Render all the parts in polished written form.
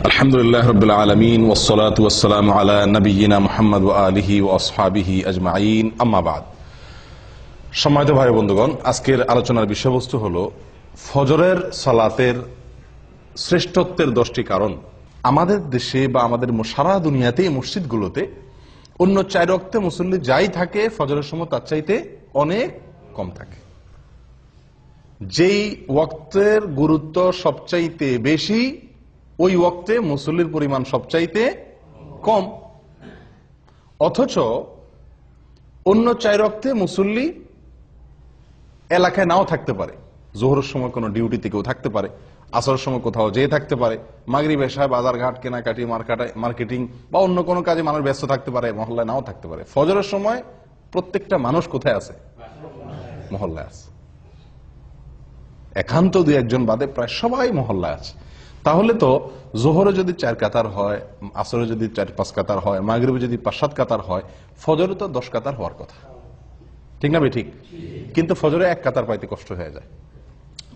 আলহামদুলিল্লাহ রাব্বিল আলামিন ওয়াসসালাতু ওয়াসসালামু আলা নাবিয়িনা মুহাম্মদ ওয়া আলিহি ওয়া আসহাবিহি আজমাইন, আম্মা বাদ। সম্মানিত ভাই বন্ধুগণ, আজকের আলোচনার বিষয়বস্তু হলো ফজরের সালাতের শ্রেষ্ঠত্বের 10টি কারণ। আমাদের দেশে বা আমাদের সারা দুনিয়াতে মসজিদগুলোতে অন্য 4 ওয়াক্তে মুসল্লি যাই থাকে ফজরের সময় তার চাইতে অনেক কম থাকে। যেই ওয়াক্তের গুরুত্ব সবচাইতে বেশি ওই ওয়াক্তে মুসল্লির পরিমাণ সবচাইতে কম, অথচ অন্য 4 ওয়াক্তে মুসল্লি এলাকায় নাও থাকতে পারে। জোহরের সময় কোনো ডিউটিতে কেউ থাকতে পারে, আসরের সময় কোথাও যেয়ে থাকতে পারে, মাগরিব এশায় বাজারঘাট কেনাকাটি মার্কেটিং বা অন্য কোনো কাজে মানুষ ব্যস্ত থাকতে পারে, মহল্লায় নাও থাকতে পারে। ফজরের সময় প্রত্যেকটা মানুষ কোথায় আছে? মহল্লায় আছে। একান্ত 2-1 বাদে প্রায় সবাই মহল্লায় আছে। তাহলে তো জোহরে যদি 4 কাতার হয়, আসরে যদি 4-5 কাতার হয়, মাগরিবে যদি 5-7 কাতার হয়, ফজরে তো 10 কাতার হওয়ার কথা, ঠিক না ভাই? ঠিক। কিন্তু ফজরে 1 কাতার পাইতে কষ্ট হয়ে যায়,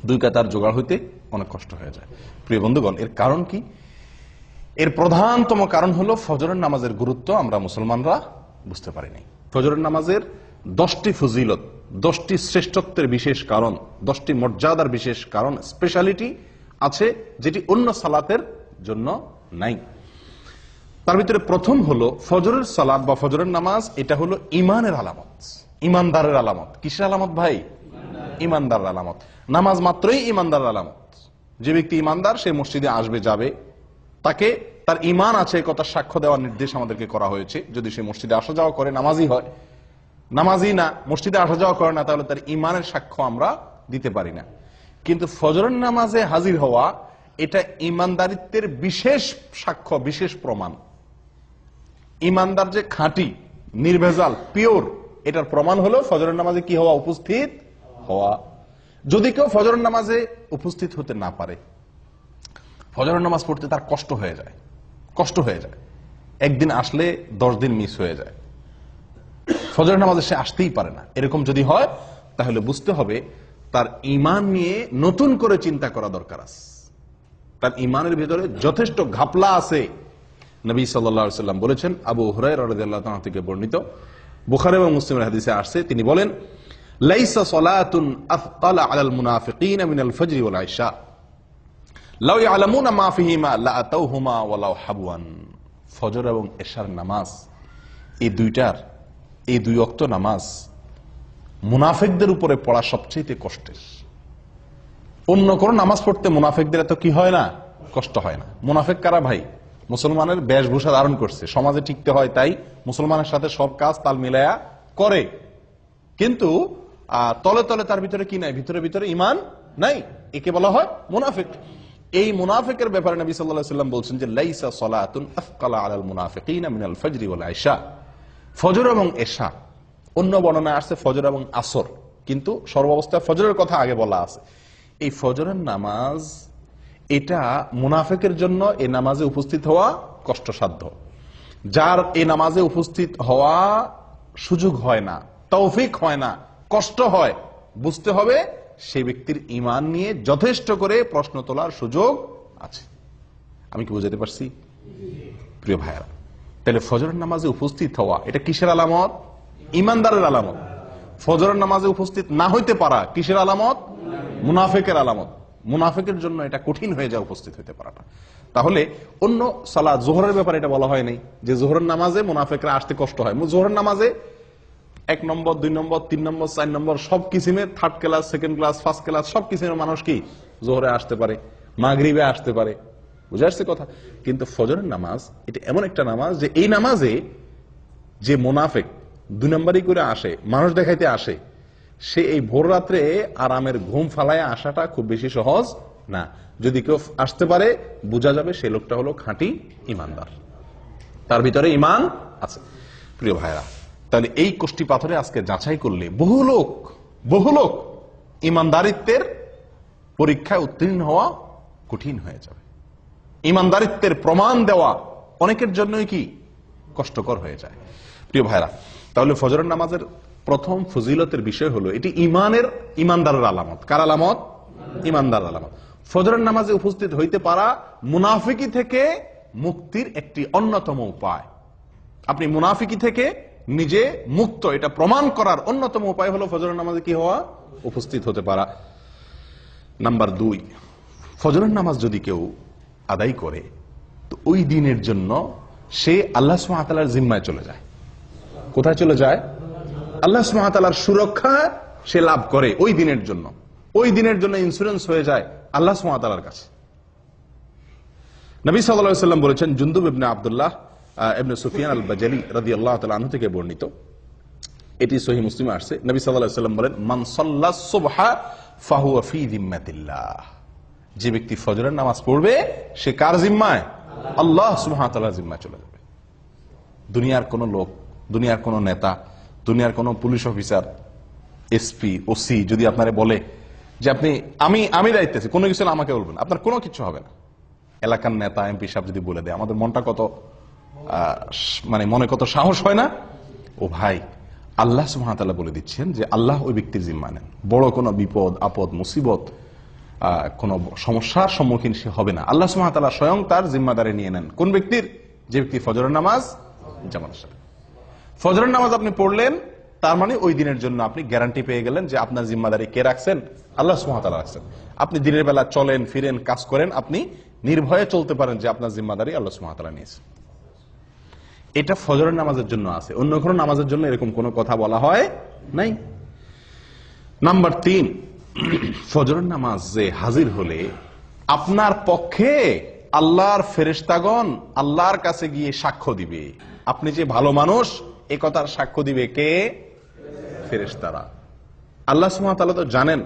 2 কাতার জোগাড় হইতে অনেক কষ্ট হয়ে যায়। প্রিয় বন্ধুগণ, এর কারণ কি? এর প্রধানতম কারণ হলো ফজরের নামাজের গুরুত্ব আমরা মুসলমানরা বুঝতে পারি নাই। ফজরের নামাজের 10টি ফজিলত, 10টি শ্রেষ্ঠত্বের বিশেষ কারণ, 10টি মর্যাদার বিশেষ কারণ, স্পেশালিটি আছে যেটি অন্য সালাতের জন্য নাই। তার ভিতরে প্রথম হলো ফজরের সালাত বা ফজরের নামাজ, এটা হলো ইমানের আলামত, ইমানদারের আলামত। কিসের আলামত ভাই? ইমানদারের আলামত। নামাজ মাত্রই ইমানদারের আলামত। যে ব্যক্তি ইমানদার সে মসজিদে আসবে, যাবে, তাকে তার ইমান আছে কথা সাক্ষ্য দেওয়ার নির্দেশ আমাদেরকে করা হয়েছে। যদি সে মসজিদে আসা যাওয়া করে, নামাজি হয়, নামাজি না, মসজিদে আসা যাওয়া করে না, তাহলে তার ইমানের সাক্ষ্য আমরা দিতে পারি না। কিন্তু ফজরের নামাজে হাজির হওয়া এটা ইমানদারিত্বের বিশেষ সাক্ষ্য, বিশেষ প্রমাণ। ইমানদার যে খাঁটি, নির্ভেজাল, পিওর, এটার প্রমাণ হলো ফজরের নামাজে কি হওয়া? উপস্থিত হওয়া। যদি কেউ ফজরের নামাজে উপস্থিত হতে না পারে, ফজরের নামাজ পড়তে তার কষ্ট হয়ে যায়, একদিন আসলে 10 দিন মিস হয়ে যায়, ফজরের নামাজে সে আসতেই পারে না, এরকম যদি হয় তাহলে বুঝতে হবে তার ইমান নিয়ে নতুন করে চিন্তা করা দরকার আছে। তার ইমানের ভিতরে যথেষ্ট ঘাপলা আছে। নবী সাল্লাল্লাহু আলাইহি ওয়াসাল্লাম বলেছেন, আবু হুরায়রা রাদিয়াল্লাহু তাআলা থেকে বর্ণিত, বুখারী এবং মুসলিমের হাদিসে আসছে, তিনি বলেন, লাইসা সালাতুন আফকালা আলাল মুনাফিকিনা মিনাল ফজর ওয়াল ইশা লাউ ইয়ালামুনা মা ফিহিমা লাআতাউহুমা ওয়ালাউ হাবওয়ান। ফজর এবং ইশার নামাজ, এই 2 ওয়াক্ত নামাজ মুনাফিকদের উপরে পড়া সবচেয়ে কষ্টের। অন্য কোন নামাজ পড়তে মুনাফিকদের এত কি হয় না? কষ্ট হয় না। মুনাফিক কারা ভাই? মুসলমানের বেশভূষা ধারণ করছে, সমাজে টিকতে হয় তাই মুসলমানের সাথে সব কাজ তাল মিলায়া করে, কিন্তু তলে তলে তার ভিতরে কি নাই? ভিতরে ইমান নাই। একে বলা হয় মুনাফিক। এই মুনাফিকের ব্যাপারে নবী সাল্লাল্লাহু আলাইহি ওয়াসাল্লাম বলছেন যে লাইসা সালাতুন আফকালা আলাল মুনাফিকিনা মিনাল ফজর ওয়াল ইশা। ফজর এবং ইশা, অন্য বর্ণনায় আসছে ফজর এবং আসর, কিন্তু সর্বাবস্থায় ফজরের কথা আগে বলা আছে। এই ফজরের নামাজ এটা মুনাফিকের জন্য এই নামাজে উপস্থিত হওয়া কষ্টসাধ্য। যার এই নামাজে উপস্থিত হওয়া সুযোগ হয় না, তৌফিক হয় না, কষ্ট হয়, বুঝতে হবে সেই ব্যক্তির ইমান নিয়ে যথেষ্ট করে প্রশ্ন তোলার সুযোগ আছে। আমি কি বুঝাতে পারছি প্রিয় ভাইয়েরা? তাহলে ফজরের নামাজে উপস্থিত হওয়া এটা কিসের আলামত? ইমানদারের আলামত। ফজরের নামাজে উপস্থিত না হইতে পারা কিসের আলামত? মুনাফিকের আলামত। মুনাফিকের জন্য এটা কঠিন হয়ে যায় উপস্থিত হইতে পারাটা। তাহলে অন্য সালাত, জোহরের ব্যাপারে এটা বলা হয় নাই যে জোহরের নামাজে মুনাফিকরা আসতে কষ্ট হয়। জোহরের নামাজে 1 নম্বর, 2 নম্বর, 3 নম্বর, 4 নম্বর সব কিসিমে, 3rd class, 2nd class, 1st class সব কিসিমের মানুষ কি জোহরে আসতে পারে, মাগরিবে আসতে পারে। বুঝে আসছে কথা? কিন্তু ফজরের নামাজ এটা এমন একটা নামাজ যে এই নামাজে যে মুনাফিক 2 নম্বরই করে আসে, মানুষ দেখাইতে আসে, সে এই ভোর রাত্রে আরামের ঘুম ফালায় আসাটা খুব বেশি সহজ না। যদি কেউ আসতে পারে বোঝা যাবে সেই লোকটা হলো খাঁটি ইমানদার, তার ভিতরে ইমান আছে। প্রিয় ভাইরা, তাহলে এই কোষ্ঠী পাথরে আজকে যাচাই করলে বহু লোক ইমানদারিত্বের পরীক্ষায় উত্তীর্ণ হওয়া কঠিন হয়ে যাবে। ইমানদারিত্বের প্রমাণ দেওয়া অনেকের জন্যই কি কষ্টকর হয়ে যায়। প্রিয় ভাইরা, তাহলে ফজরের নামাজের প্রথম ফজিলতের বিষয় হলো এটি ইমানদারের আলামত। কার আলামত? ইমানদার আলামত। ফজরের নামাজে উপস্থিত হইতে পারা মুনাফিকি থেকে মুক্তির একটি অন্যতম উপায়। আপনি মুনাফিকি থেকে নিজে মুক্ত, এটা প্রমাণ করার অন্যতম উপায় হলো ফজরের নামাজে কি হওয়া, উপস্থিত হতে পারা। নাম্বার 2, ফজরের নামাজ যদি কেউ আদায় করে তো ওই দিনের জন্য সে আল্লাহ সুবহানাহু ওয়া তাআলার জিম্মায় চলে যায়। কোথায় চলে যায়? আল্লাহ সুবহানাহু ওয়া তাআলার সুরক্ষা সে লাভ করে ওই দিনের জন্য। ওই দিনের জন্য ইন্স্যুরেন্স হয়ে যায় আল্লাহ সুবহানাহু ওয়া তাআলার কাছে। নবী সাল্লাল্লাহু আলাইহি ওয়াসাল্লাম বলেছেন, জুনদুব ইবনে আব্দুল্লাহ ইবনে সুফিয়ান আল-বাজালি রাদিয়াল্লাহু তাআলা আনহু থেকে বর্ণিত, এটি সহিহ মুসলিমে আসছে। নবী সাল্লাল্লাহু আলাইহি ওয়াসাল্লাম বলেন, মান সাল্লা সুবহা ফাহুয়া ফি যিম্মাতিল্লাহ। যে ব্যক্তি ফজরের নামাজ পড়বে সে কার জিম্মায়? আল্লাহ সুবহানাহু ওয়া তাআলার জিম্মায় চলে যাবে। দুনিয়ার কোন লোক, দুনিয়ার কোন নেতা, দুনিয়ার কোন পুলিশ অফিসার, এসপি, ওসি যদি আপনারে বলে যে আপনি আমি দায়িত্ব আছি, কোনো কিছু আমাকে বলবেন, আপনার কোনো কিছু হবে না। এলাকার নেতা, এমপি সাহেব যদি বলে দেয়, আমাদের মনটা কত মনে কত সাহস হয় না? ও ভাই, আল্লাহ সুবহানাহু ওয়া তাআলা বলে দিচ্ছেন যে আল্লাহ ওই ব্যক্তির জিম্মা নেন। বড় কোনো বিপদ আপদ মুসিবত, কোন সমস্যার সম্মুখীন সে হবে না। আল্লাহ সুবহানাহু ওয়া তাআলা স্বয়ং তার জিম্মাদারি নিয়ে নেন। কোন ব্যক্তির? যে ব্যক্তি ফজরের নামাজ জামাতের সাথে। ফজরের নামাজ আপনি পড়লেন, তার মানে ওই দিনের জন্য আপনি গ্যারান্টি পেয়ে গেলেন যে আপনার জিম্মাদারি কে রাখছেন? আল্লাহ সুবহানাহু ওয়া তাআলা রাখছেন। আপনি দিনের বেলা চলেন ফিরেন কাজ করেন, আপনি নির্ভয়ে চলতে পারেন যে আপনার জিম্মাদারি আল্লাহ সুবহানাহু ওয়া তাআলা নিয়েছেন। এটা ফজরের নামাজের জন্য আছে, অন্য কোনো নামাজের জন্য এরকম কোনো কথা বলা হয় নাই। নাম্বার 3, ফজরের নামাজে হাজির হলে আপনার পক্ষে আল্লাহর ফেরেশতাগণ আল্লাহর কাছে গিয়ে সাক্ষ্য দিবে। আপনি যে ভালো মানুষ এ কথার সাক্ষ্য দিবে কে? ফেরেশতারা। আল্লাহ সুবহানাহু ওয়া তাআলা তো জানেন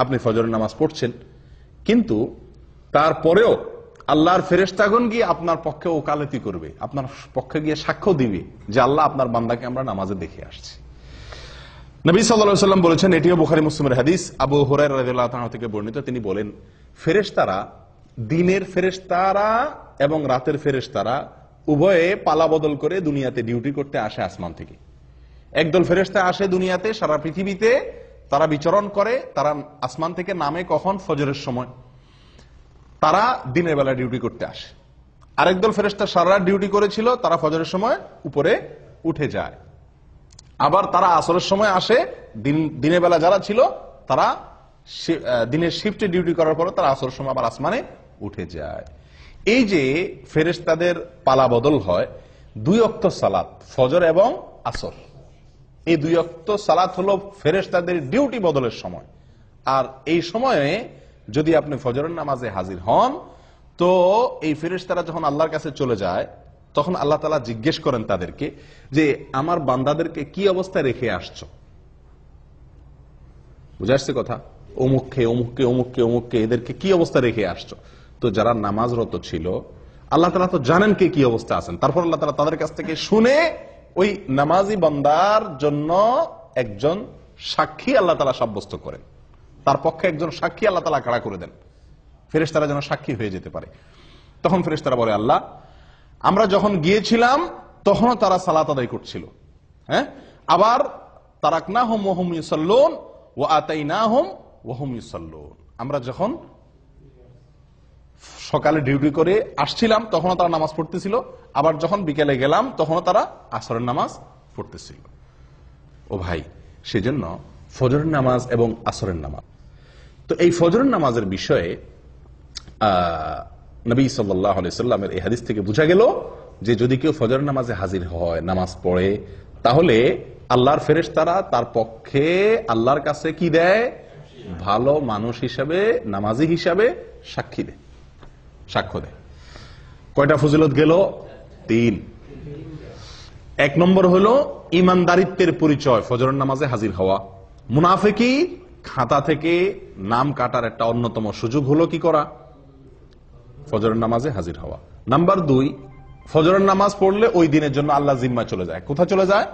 আপনি ফজরের নামাজ পড়ছেন, কিন্তু তারপরেও আল্লাহর ফেরেশতাগণ গিয়ে আপনার পক্ষে ওকালতি করবে, আপনার পক্ষে গিয়ে সাক্ষ্য দিবে যে আল্লাহ আপনার বান্দাকে আমরা নামাজে দেখে আসছি। নবী সাল্লাল্লাহু আলাইহি ওয়াসাল্লাম বলেছেন, এটিও বুখারী মুসলিমের হাদিস, আবু হুরায়রা রাদিয়াল্লাহু তাআলা থেকে বর্ণিত, তিনি বলেন, ফেরেশতারা, দিনের ফেরেশতারা এবং রাতের ফেরেশতারা উভয়ে পালা বদল করে দুনিয়াতে ডিউটি করতে আসে আসমান থেকে। একদল ফেরেশতা আসে দুনিয়াতে, সারা পৃথিবীতে তারা বিচরণ করে, তারা আসমান থেকে নামে কখন? ফজরের সময়। তারা দিনের বেলা ডিউটি করতে আসে। আরেকদল ফেরেশতা সারা রাত ডিউটি করেছিল, তারা ফজরের সময় উপরে উঠে যায়। আবার তারা আসরের সময় আসে, দিনের বেলা যারা ছিল তারা দিনের শিফটে ডিউটি করার পর তারা আসরের সময় আবার আসমানে উঠে যায়। এই যে ফেরেশতাদের পালা বদল হয়, 2 ওয়াক্ত সালাত, ফজর এবং আসর, এই 2 ওয়াক্ত সালাত হলো ফেরেশতাদের ডিউটি বদলের সময়। আর এই সময়ে যদি আপনি ফজরের নামাজে হাজির হন, তো এই ফেরেশতারা যখন আল্লাহর কাছে চলে যায়, তখন আল্লাহ তাআলা জিজ্ঞেস করেন তাদেরকে যে আমার বান্দাদেরকে কি অবস্থায় রেখে আসছো? বুঝে আসছে কথা? অমুককে অমুককে অমুককে অমুককে এদেরকে কি অবস্থা রেখে আসছো? তো যারা নামাজরত ছিল, আল্লাহ তাআলা তো জানেন কে কি অবস্থা আছেন। তারপর আল্লাহ তাআলা তাদের কাছ থেকে শুনে ওই নামাজি বান্দার জন্য একজন সাক্ষী আল্লাহ তাআলা সাব্যস্ত করেন, তার পক্ষে একজন সাক্ষী আল্লাহ তাআলা খাড়া করে দেন, ফেরেশতারা যেন সাক্ষী হয়ে যেতে পারে। তখন ফেরেশতারা বলে, আল্লাহ, আমরা যখন গিয়েছিলাম তখনও তারা সালাত আদায় করছিল, হ্যাঁ, আবার তারাকনাহুম ওয়া হুম ইউসাল্লুন ওয়া আতাইনাহুম ওয়া হুম ইউসাল্লুন। আমরা যখন সকালে ডিউটি করে আসছিলাম তখনও তারা নামাজ পড়তেছিল, আবার যখন বিকেলে গেলাম তখনও তারা আসরের নামাজ পড়তেছিল। ও ভাই, সেজন্য ফজরের নামাজ এবং আসরের নামাজ, তো এই ফজরের নামাজের বিষয়ে নবী সাল্লাল্লাহু আলাইহি সাল্লামের এই হাদিস থেকে বোঝা গেল যে যদি কেউ ফজরের নামাজে হাজির হয়, নামাজ পড়ে, তাহলে আল্লাহর ফেরেশতারা তার পক্ষে আল্লাহর কাছে কি দেয়? ভালো মানুষ হিসাবে, নামাজি হিসাবে সাক্ষী দেয়, সাক্ষ্য দেয়। কয়টা ফজিলত গেল? 3। 1 নম্বর হলো ইমানদারিত্বের পরিচয়, ফজরের নামাজে হাজির হওয়া। মুনাফিকি খাতা থেকে নাম কাটার একটা অন্যতম সুযোগ হলো কি করা? ফজরের নামাজে হাজির হওয়া। নাম্বার 2, ফজরের নামাজ পড়লে ওই দিনের জন্য আল্লাহর জিম্মায় চলে যায়। কোথায় চলে যায়?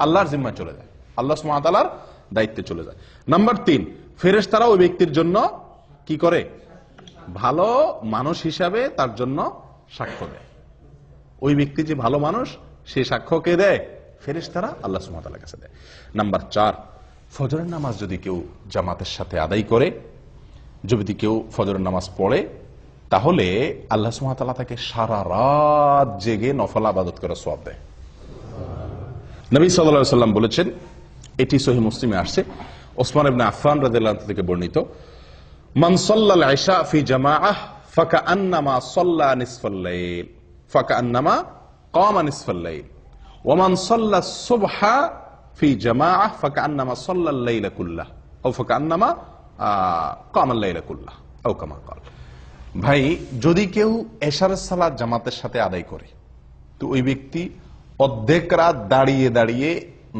আল্লাহর জিম্মায় চলে যায়, আল্লাহ সুবহানাহু ওয়া তাআলার দায়িত্বে চলে যায়। নাম্বার 3, ফেরেশতারা ওই ব্যক্তির জন্য কি করে? ভালো মানুষ হিসাবে তার জন্য সাক্ষ্য দেয়। ওই ব্যক্তি যে ভালো মানুষ, সে সাক্ষ্য কে দেয়? ফেরেশতারা আল্লাহ সুবহানাহু ওয়া তাআলার কাছে দেয়। নাম্বার 4, ফজরের নামাজ যদি কেউ জামাতের সাথে আদায় করে, যদি কেউ ফজরের নামাজ পড়ে তাহলে আল্লাহ সুবহানাহু ওয়া তাআলা তাকে সারা রাত জেগে নফল ইবাদত করে সওয়াব দেয়। নবী সাল্লাল্লাহু আলাইহি ওয়াসাল্লাম বলেছেন, এটি সহিহ মুসলিমে আসছে, ওসমান ইবনে আফফান রাদিয়াল্লাহু আনহু থেকে বর্ণিত, মান সাল্লাল ইশা ফি জামাআহ ফাকান্নামা সাল্লা নিসফাল লাইল ফাকান্নামা কামা নিসফাল লাইল ওয়া মান সাল্লা সুবহা ফি জামাআহ ফাকান্নামা সাল্লাল লাইলা কুল্লাহ আও ফাকান্নামা কামাল লাইলা কুল্লাহ আও কামা ক্বাল। ভাই, যদি কেউ এশারের সালাত জামাতের সাথে আদায় করে তো ওই ব্যক্তি অর্ধেক রাত দাঁড়িয়ে দাঁড়িয়ে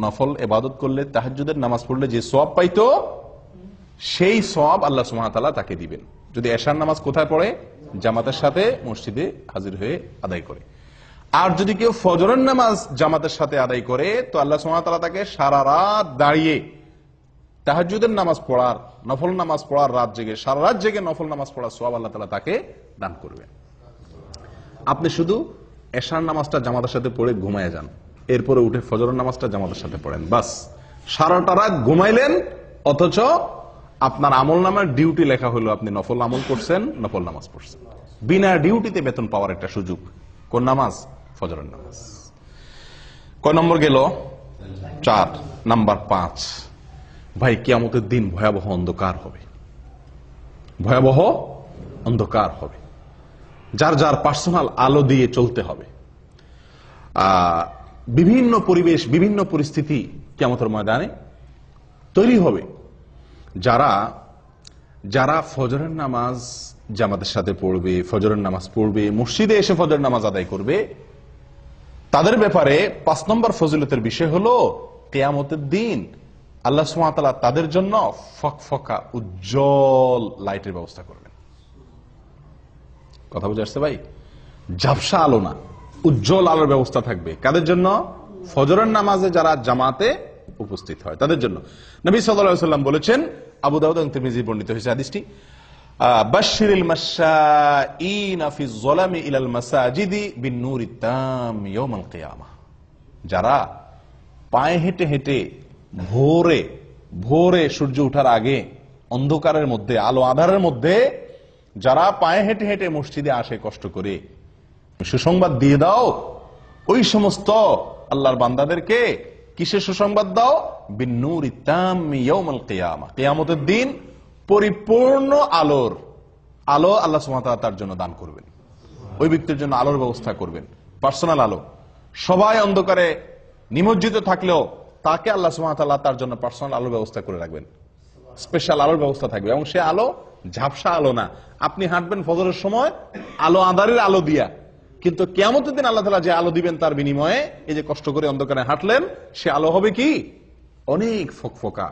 নফল ইবাদত করলে, তাহাজ্জুদের নামাজ পড়লে যে সওয়াব পাইতো সেই সওয়াব আল্লাহ সুবহানাহু ওয়া তাআলা তাকে দিবেন। যদি এশার নামাজ কোথায় পড়ে? জামাতের সাথে মসজিদে হাজির হয়ে আদায় করে। আর যদি কেউ ফজরের নামাজ জামাতের সাথে আদায় করে তো আল্লাহ সুবহানাহু ওয়া তাআলা তাকে সারা রাত দাঁড়িয়ে তাহাজ্জুদের নামাজ পড়ার, নফল নামাজ পড়ার, রাত জেগে সারা রাত জেগে নফল নামাজ পড়ার সওয়াব আল্লাহ তাআলা তাকে দান করবেন। আপনি শুধু এশার নামাজটা জামাতের সাথে পড়ে ঘুমায় যান, এরপরে উঠে ফজরের নামাজটা জামাতের সাথে পড়েন, বাস সারাটা রাত ঘুমাইলেন, অথচ আপনার আমল নামার ডিউটি লেখা হলো আপনি নফল আমল করছেন, নফল নামাজ পড়ছেন। বিনা ডিউটিতে বেতন পাওয়ার একটা সুযোগ। কোন নামাজ? ফজরের নামাজ। কয় নম্বর গেল? 4। নাম্বার 5, ভাই কিয়ামতের দিন ভয়াবহ অন্ধকার হবে, ভয়াবহ অন্ধকার হবে। যার যার পার্সোনাল আলো দিয়ে চলতে হবে। বিভিন্ন পরিবেশ, বিভিন্ন পরিস্থিতি কিয়ামতের ময়দানে তৈরি হবে। যারা যারা ফজরের নামাজ জামাতের সাথে পড়বে, ফজরের নামাজ পড়বে, মসজিদে এসে ফজরের নামাজ আদায় করবে, তাদের ব্যাপারে 5 নম্বর ফজিলতের বিষয় হলো কিয়ামতের দিন আল্লাহ সুবহানাহু ওয়া তাআলা তাদের জন্য ফকফকা উজ্জ্বল লাইটের ব্যবস্থা করবেন। কথা বুঝে আসছে ভাই? ঝাপসা আলো না, উজ্জ্বল আলোর ব্যবস্থা থাকবে। কাদের জন্য? ফজরের নামাজে যারা জামাতে উপস্থিত হয় তাদের জন্য। নবী সাল্লাল্লাহু আলাইহি ওয়াসাল্লাম বলেছেন, আবু দাউদ এবং তিরমিজি বর্ণিত হয়েছে হাদিসটি, বাশশিরিল মাশাঈনা ফি যলামি ইলাল মাসাজিদি বিন নূরিত তাম ইয়াউমাল কিয়ামাহ। যারা পায়ে হেঁটে হেঁটে ভোরে ভোরে সূর্য ওঠার আগে অন্ধকারের মধ্যে, আলো আঁধারের মধ্যে যারা পায়ে হেঁটে হেঁটে মসজিদে আসে কষ্ট করে, সুসংবাদ দিয়ে দাও ওই সমস্ত আল্লাহর বান্দাদেরকে। কিসের সুসংবাদ দাও? বিন নূরিত তাম ইয়াউমাল কিয়ামাহ, কিয়ামতের দিন পরিপূর্ণ আলোর আলো আল্লাহ সুবহানাহু ওয়া তাআলা তার জন্য দান করবেন। ওই ব্যক্তির জন্য আলোর ব্যবস্থা করবেন, পার্সোনাল আলো। সবাই অন্ধকারে নিমজ্জিত থাকলেও তাকে আল্লাহ সুবহানাহু ওয়া তাআলা তার জন্য পার্সোনাল আলোর ব্যবস্থা করে রাখবেন, স্পেশাল আলোর ব্যবস্থা থাকবে। এবং সে আলো ঝাপসা আলো না। আপনি হাঁটবেন ফজরের সময় আলো আঁধারের আলো দিয়া, কিন্তু কিয়ামতের দিন আল্লাহ তাআলা যে আলো দিবেন তার বিনিময়ে এই যে কষ্ট করে অন্ধকারে হাঁটলেন, সে আলো হবে কি? অনেক ফকফকা,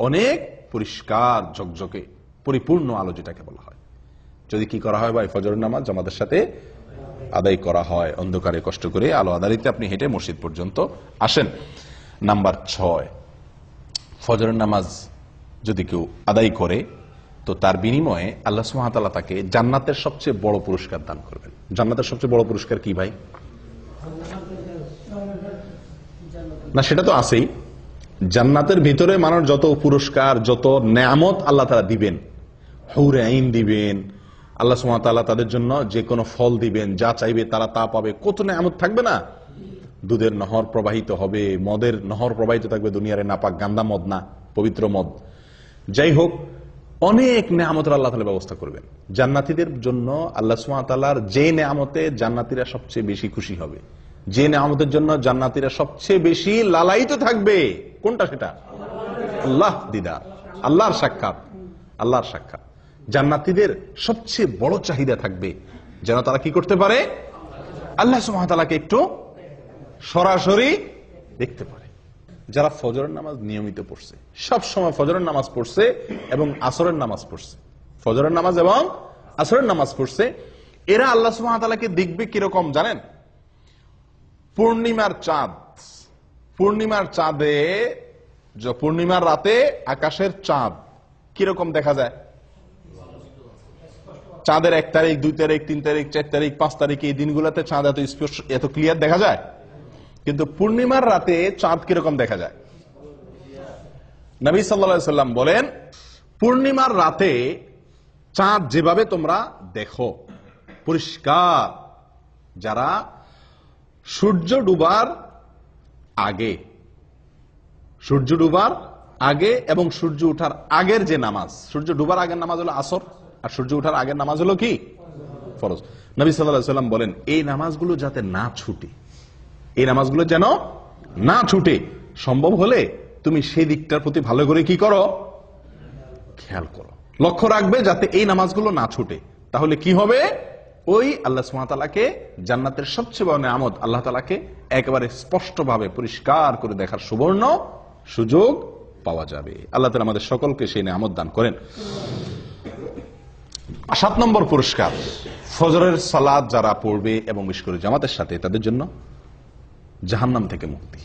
অনেক পরিষ্কার ঝকঝকে পরিপূর্ণ আলো যেটাকে বলা হয়। যদি কি করা হয় ভাই? ফজরের নামাজ জামাতের সাথে আদায় করা হয়, অন্ধকারে কষ্ট করে আলো আধারিতে আপনি হেঁটে মসজিদ পর্যন্ত আসেন। নাম্বার 6, ফজরের নামাজ যদি কেউ আদায় করে তো তার বিনিময়ে আল্লাহ সুবহানাহু ওয়া তাআলা তাকে জান্নাতের সবচেয়ে বড় পুরস্কার দান করবেন। জান্নাতের সবচেয়ে বড় পুরস্কার কি ভাই? না, সেটা তো আছেই। জান্নাতের ভিতরে মানুষ যত পুরস্কার, যত নেয়ামত আল্লাহ তাআলা দিবেন, হুরে আইন দিবেন, আল্লাহ সুবহানাহু ওয়া তাআলা তাদের জন্য যে কোনো ফল দিবেন, যা চাইবে তারা তা পাবে। কত নেয়ামত থাকবে না? দুধের নহর প্রবাহিত হবে, মদের নহর প্রবাহিত থাকবে, দুনিয়ারে নাপাক গান্দা মদ না, পবিত্র মদ। যাই হোক, অনেক নেয়ামতের আল্লাহ তাআলা ব্যবস্থা করবেন জান্নাতীদের জন্য। আল্লাহ সুবহানাহু ওয়া তাআলার যে নেয়ামতে জান্নাতীরা সবচেয়ে বেশি খুশি হবে, যে নেয়ামতের জন্য জান্নাতীরা সবচেয়ে বেশি লালায়িত থাকবে, কোনটা সেটা? আল্লাহ দিদার, আল্লাহর সাক্ষাৎ, আল্লাহর সাক্ষাৎ। জান্নাতীদের সবচেয়ে বড় চাহিদা থাকবে যেন তারা কি করতে পারে? আল্লাহ সুবহানাহু ওয়া তাআলাকে একটু সরাসরি দেখতে পারে। যারা ফজরের নামাজ নিয়মিত পড়ছে, সব সময় ফজরের নামাজ পড়ছে এবং আসরের নামাজ পড়ছে, ফজরের নামাজ এবং আসরের নামাজ পড়ছে, এরা আল্লাহ সুবহানাহু ওয়া তাআলাকে দেখবে কিরকম জানেন? পূর্ণিমার চাঁদ, পূর্ণিমার চাঁদে, পূর্ণিমার রাতে আকাশের চাঁদ কিরকম দেখা যায়? চাঁদের 1 তারিখ, 2 তারিখ, 3 তারিখ, 4 তারিখ, 5 তারিখ এই দিনগুলোতে চাঁদ এত স্পষ্ট, এত ক্লিয়ার দেখা যায়। কিন্তু পূর্ণিমার রাতে চাঁদ কিরকম দেখা যায়? নবী সাল্লাল্লাহু আলাইহি সাল্লাম বলেন, পূর্ণিমার রাতে চাঁদ যেভাবে তোমরা দেখো পরিষ্কার, যারা সূর্য ডুবার আগে এবং সূর্য উঠার আগের যে নামাজ, সূর্য ডুবার আগের নামাজ হলো আসর, আর সূর্য উঠার আগের নামাজ হলো কি? ফরজ। নবী সাল্লাল্লাহু আলাইহি ওয়াসাল্লাম বলেন এই নামাজগুলো যাতে না ছুটে, এই নামাজগুলো যেন না ছুটে, সম্ভব হলে তুমি সেই দিকটার প্রতি ভালো করে কি করো? খেয়াল করো, লক্ষ্য রাখবে যাতে এই নামাজগুলো না ছুটে। তাহলে কি হবে? ওই আল্লাহ সুবহানাহু ওয়া তাআলাকে, জান্নাতের সবচেয়ে বড় নিয়ামত আল্লাহ তাআলাকে একেবারে স্পষ্টভাবে পরিষ্কার করে দেখার সুবর্ণ সুযোগ পাওয়া যাবে। আল্লাহ তাআলা আমাদের সকলকে সেই নিয়ামত দান করেন। 7 নম্বর পুরস্কার, ফজরের সালাত যারা পড়বে এবং বিশেষ করে জামাতের সাথে, তাদের জন্য জাহান্নাম থেকে মুক্তি।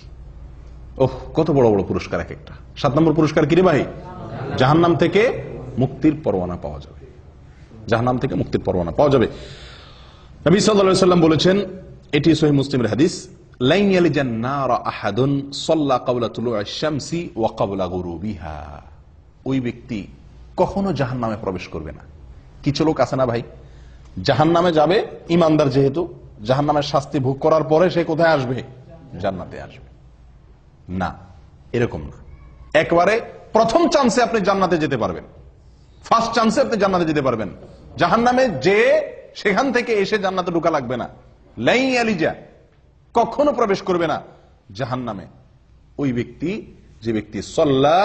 ওহ, কত বড় বড় পুরস্কার এক একটা। 7 নম্বর পুরস্কার কি রে ভাই? জাহান্নাম থেকে মুক্তির পরোয়ানা পাওয়া যাবে, জাহান্নাম থেকে মুক্তির পরোয়ানা পাওয়া যাবে। নবী সাল্লাল্লাহু আলাইহি ওয়াসাল্লাম বলেছেন, এটি সহিহ মুসলিমের হাদিস, লাইন ইয়ালিজান নার আহাদুন সাল্লা ক্বাবলা তুলুইশ শামসি ওয়া ক্বাবলা গুরুবিহা। ওই ব্যক্তি কখনো জাহান্নামে প্রবেশ করবে না। কিছু লোক আছে না ভাই, জাহান্নামে যাবে, ইমানদার যেহেতু, জাহান্নামের শাস্তি ভোগ করার পরে সে কোথায় আসবে? জান্নাতে আসবে। না, এরকম না। একবারে প্রথম চান্সে আপনি জান্নাতে যেতে পারবেন, ফার্স্ট চান্সে আপনি জান্নাতে যেতে পারবেন। জাহান্নামে যে সেখান থেকে এসে জান্নাতে ঢোকা লাগবে না। লাই আলিজা, কখনো প্রবেশ করবে না জাহান্নামে ওই ব্যক্তি, যে ব্যক্তি সাল্লা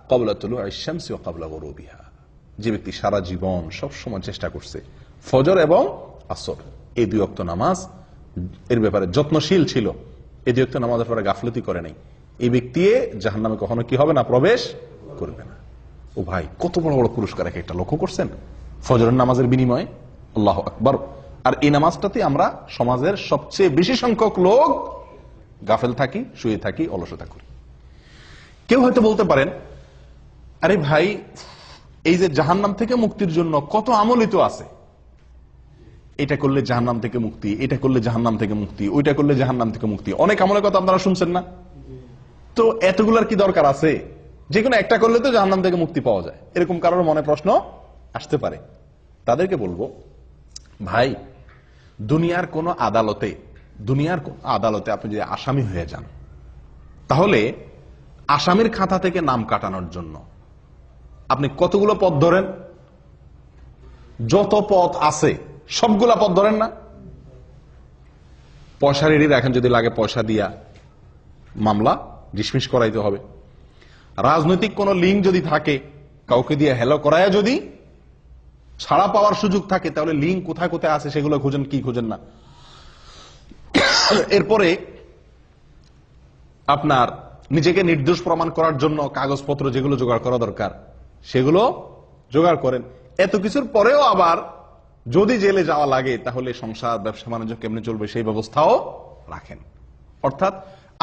ক্বাবলা তুলুইশ শামসি ওয়া ক্বাবলা গুরুবিহা, যে ব্যক্তি সারা জীবন সব সময় চেষ্টা করছে ফজর এবং আসর এই 2 ওয়াক্ত নামাজ এর ব্যাপারে যত্নশীল ছিল, এই 2 ওয়াক্ত নামাজের পরে গাফলতি করে নাই, এই ব্যক্তি জাহান্নামে কখনো কি হবে না? প্রবেশ করবে না। ও ভাই, কত বড় বড় পুরস্কার এক একটা, লক্ষ্য করছেন? ফজরের নামাজের বিনিময়ে, আল্লাহু আকবার। আর এই নামাজটাতে আমরা সমাজের সবচেয়ে বেশি সংখ্যক লোক গাফেল থাকি, শুয়ে থাকি, অলসতা করি। কেউ হয়তো বলতে পারেন, আরে ভাই, এই যে জাহান্নাম থেকে মুক্তির জন্য কত আমলই তো আছে, এটা করলে জাহান্নাম থেকে মুক্তি, এটা করলে জাহান্নাম থেকে মুক্তি, ওইটা করলে জাহান্নাম থেকে মুক্তি, অনেক আমলের কথা আপনারা শুনছেন না? তো এতগুলার কি দরকার আছে? যে কোনো একটা করলে তো জাহান্নাম থেকে মুক্তি পাওয়া যায়, এরকম কারোর মনে প্রশ্ন আসতে পারে। তাদেরকে বলবো, ভাই, দুনিয়ার কোন আদালতে আপনি যদি আসামি হয়ে যান, তাহলে আসামির খাতা থেকে নাম কাটানোর জন্য আপনি কতগুলো পথ ধরেন? যত পথ আছে সবগুলা পথ ধরেন না? পয়সা রেডি রাখেন, যদি লাগে পয়সা দিয়া মামলা ডিসমিস করাইতে হবে। রাজনৈতিক কোন লিঙ্ক যদি থাকে, কাউকে দিয়ে হেলো করায় যদি ছাড়া পাওয়ার সুযোগ থাকে, তাহলে লিঙ্ক কোথায় কোথায় আছে সেগুলো খুঁজেন, কি খুঁজেন না। এরপরে আপনার নিজেকে নির্দোষ প্রমাণ করার জন্য কাগজপত্র যেগুলো জোগাড় করা দরকার সেগুলো জোগাড় করেন। এত কিছুর পরেও আবার যদি জেলে যাওয়া লাগে, তাহলে সংসার ব্যবসা বাণিজ্য কেমনে চলবে সেই ব্যবস্থাও রাখেন। অর্থাৎ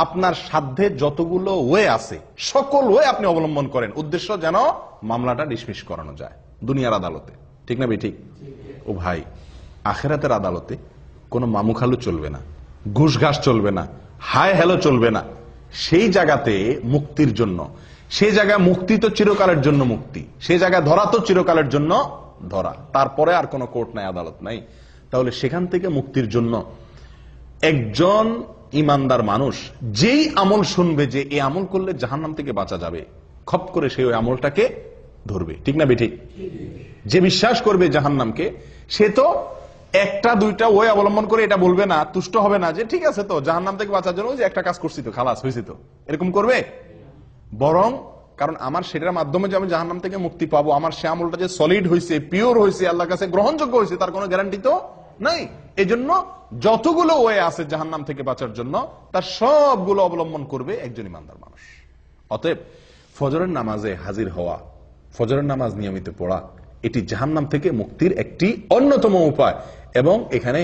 আপনার সাধ্যে যতগুলো ওয়ে আছে সকল ওয়ে আপনি অবলম্বন করেন, উদ্দেশ্য যেন মামলাটা ডিসমিস করানো যায় দুনিয়ার আদালতে। ঠিক না ঠিক? ও ভাই, আখিরাতের আদালতে কোনো মামুখালু চলবে না, ঘুষ ঘাস চলবে না, হায় হেলো চলবে না। সেই জায়গাতে মুক্তির জন্য, সেই জায়গায় মুক্তি তো চিরকালের জন্য মুক্তি, সেই জায়গায় ধরা তো চিরকালের জন্য ধরা, তারপরে আর কোনো কোর্ট নাই, আদালত নাই। তাহলে সেখান থেকে মুক্তির জন্য একজন ইমানদার মানুষ যেই আমল শুনবে যে এই আমল করলে জাহান্নাম থেকে বাঁচা যাবে, খপ করে সেই ওই আমলটাকে ধরবে। ঠিক না বেঠিক? যে বিশ্বাস করবে জাহান্নামকে, সে তো একটা দুইটা ওই অবলম্বন করে এটা বলবে না, তুষ্ট হবে না যে ঠিক আছে তো জাহান্নাম থেকে বাঁচার জন্য যে একটা কাজ করছি তো খালাস হয়েছে তো, এরকম করবে। বরং কারণ আমার সেটার মাধ্যমে যে আমি জাহান্নাম থেকে মুক্তি পাবো, আমার সে আমলটা যে সলিড হয়েছে, পিওর হয়েছে, আল্লাহর কাছে গ্রহণযোগ্য হয়েছে, তার কোনো গ্যারান্টি তো নাই। এজন্য যতগুলো ওয়ে আছে জাহান্নাম থেকে বাঁচার জন্য, তার সবগুলো অবলম্বন করবে একজন ইমানদার মানুষ। অতএব ফজরের নামাজে হাজির হওয়া, ফজরের নামাজ নিয়মিত পড়া, এটি জাহান্নাম থেকে মুক্তির একটি অন্যতম উপায়। এবং এখানে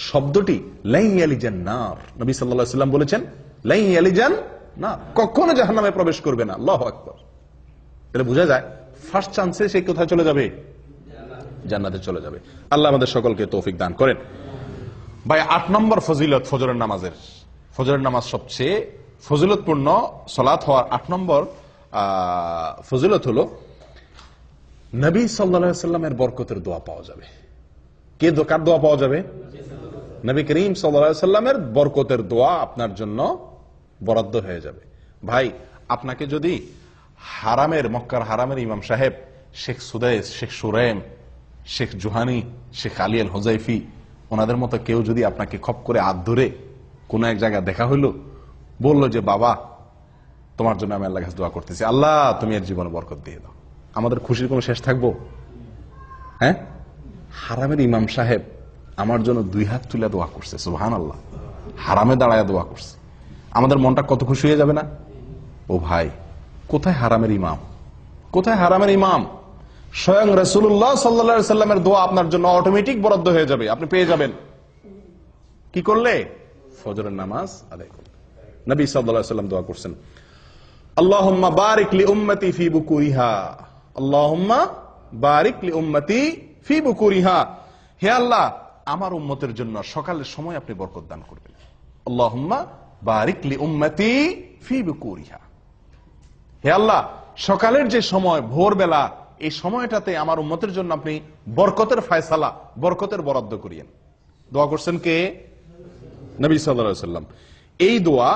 শব্দটি লাই ইয়ালিজান নার, নবী সাল্লাল্লাহু আলাইহি ওয়াসাল্লাম বলেছেন লাই ইয়ালিজান নার, কখনো জাহান্নামে প্রবেশ করবে না। আল্লাহু আকবার। তাহলে বোঝা যায় ফার্স্ট চান্সে সে কোথায় চলে যাবে? জান্নাতে চলে যাবে। আল্লাহ আমাদের সকলকে তৌফিক দান করেন। ভাই, 8 নম্বর ফজিলত ফজরের নামাজের, ফজরের নামাজ সবচেয়ে ফজিলতপূর্ণ সালাত হওয়ার 8 নম্বর ফজিলত হলো নবী সাল্লাল্লাহু আলাইহি সাল্লামের বরকতের দোয়া পাওয়া যাবে। কে কার দোয়া পাওয়া যাবে? নবী করিম সাল্লাল্লাহু আলাইহি সাল্লামের বরকতের দোয়া আপনার জন্য বরাদ্দ হয়ে যাবে। ভাই, আপনাকে যদি হারামের, মক্কার হারামের ইমাম সাহেব শেখ সুদাইস, শেখ সুরাইম, শেখ জুহানি, শেখ আলী আল হুজাইফি, ওনাদের মতো কেউ যদি আপনাকে খপ করে হাত ধরে কোন এক জায়গায় দেখা হইলো, বললো যে বাবা তোমার জন্য আমি আল্লাহর কাছে দোয়া করতেছি, আল্লাহ তুমি এর জীবনে বরকত দিয়ে দাও, আমাদের খুশির কোনো শেষ থাকবো? হ্যাঁ, হারামের ইমাম সাহেব আমার জন্য 2 হাত তুলে দোয়া করছে, সুবহানাল্লাহ, হারামে দাঁড়ায় দোয়া করছে, আমাদের মনটা কত খুশি হয়ে যাবে না? ও ভাই, কোথায় হারামের ইমাম, কোথায় হারামের ইমাম? স্বয়ং রাসূলুল্লাহ সাল্লাল্লাহু আলাইহি সাল্লামের দোয়া আপনার জন্য অটোমেটিক বরাদ্দ হয়ে যাবে, আপনি পেয়ে যাবেন। কি করলে? ফজরের নামাজ আদায় করলে। নবী সাল্লাল্লাহু আলাইহি সাল্লাম দোয়া করছেন, আল্লাহুম্মা বারিক লি উম্মতি ফি বুকুরিহা, আল্লাহুম্মা বারিক লি উম্মতি ফি বুকুরিহা, হে আল্লাহ আমার উম্মতের জন্য সকালের সময় আপনি বরকত দান করবেন। আল্লাহুম্মা বারিক লি উম্মতি ফি বুকুরিহা, হে আল্লাহ সকালের যে সময়, ভোরবেলা, এই সময়টাতে আমার উম্মতের জন্য আপনি বরকতের ফয়সালা, বরকতের বরাদ্দ করিয়েন। দোয়া করছেন কে? নবী সাল্লাল্লাহু আলাইহি সাল্লাম। এই দোয়া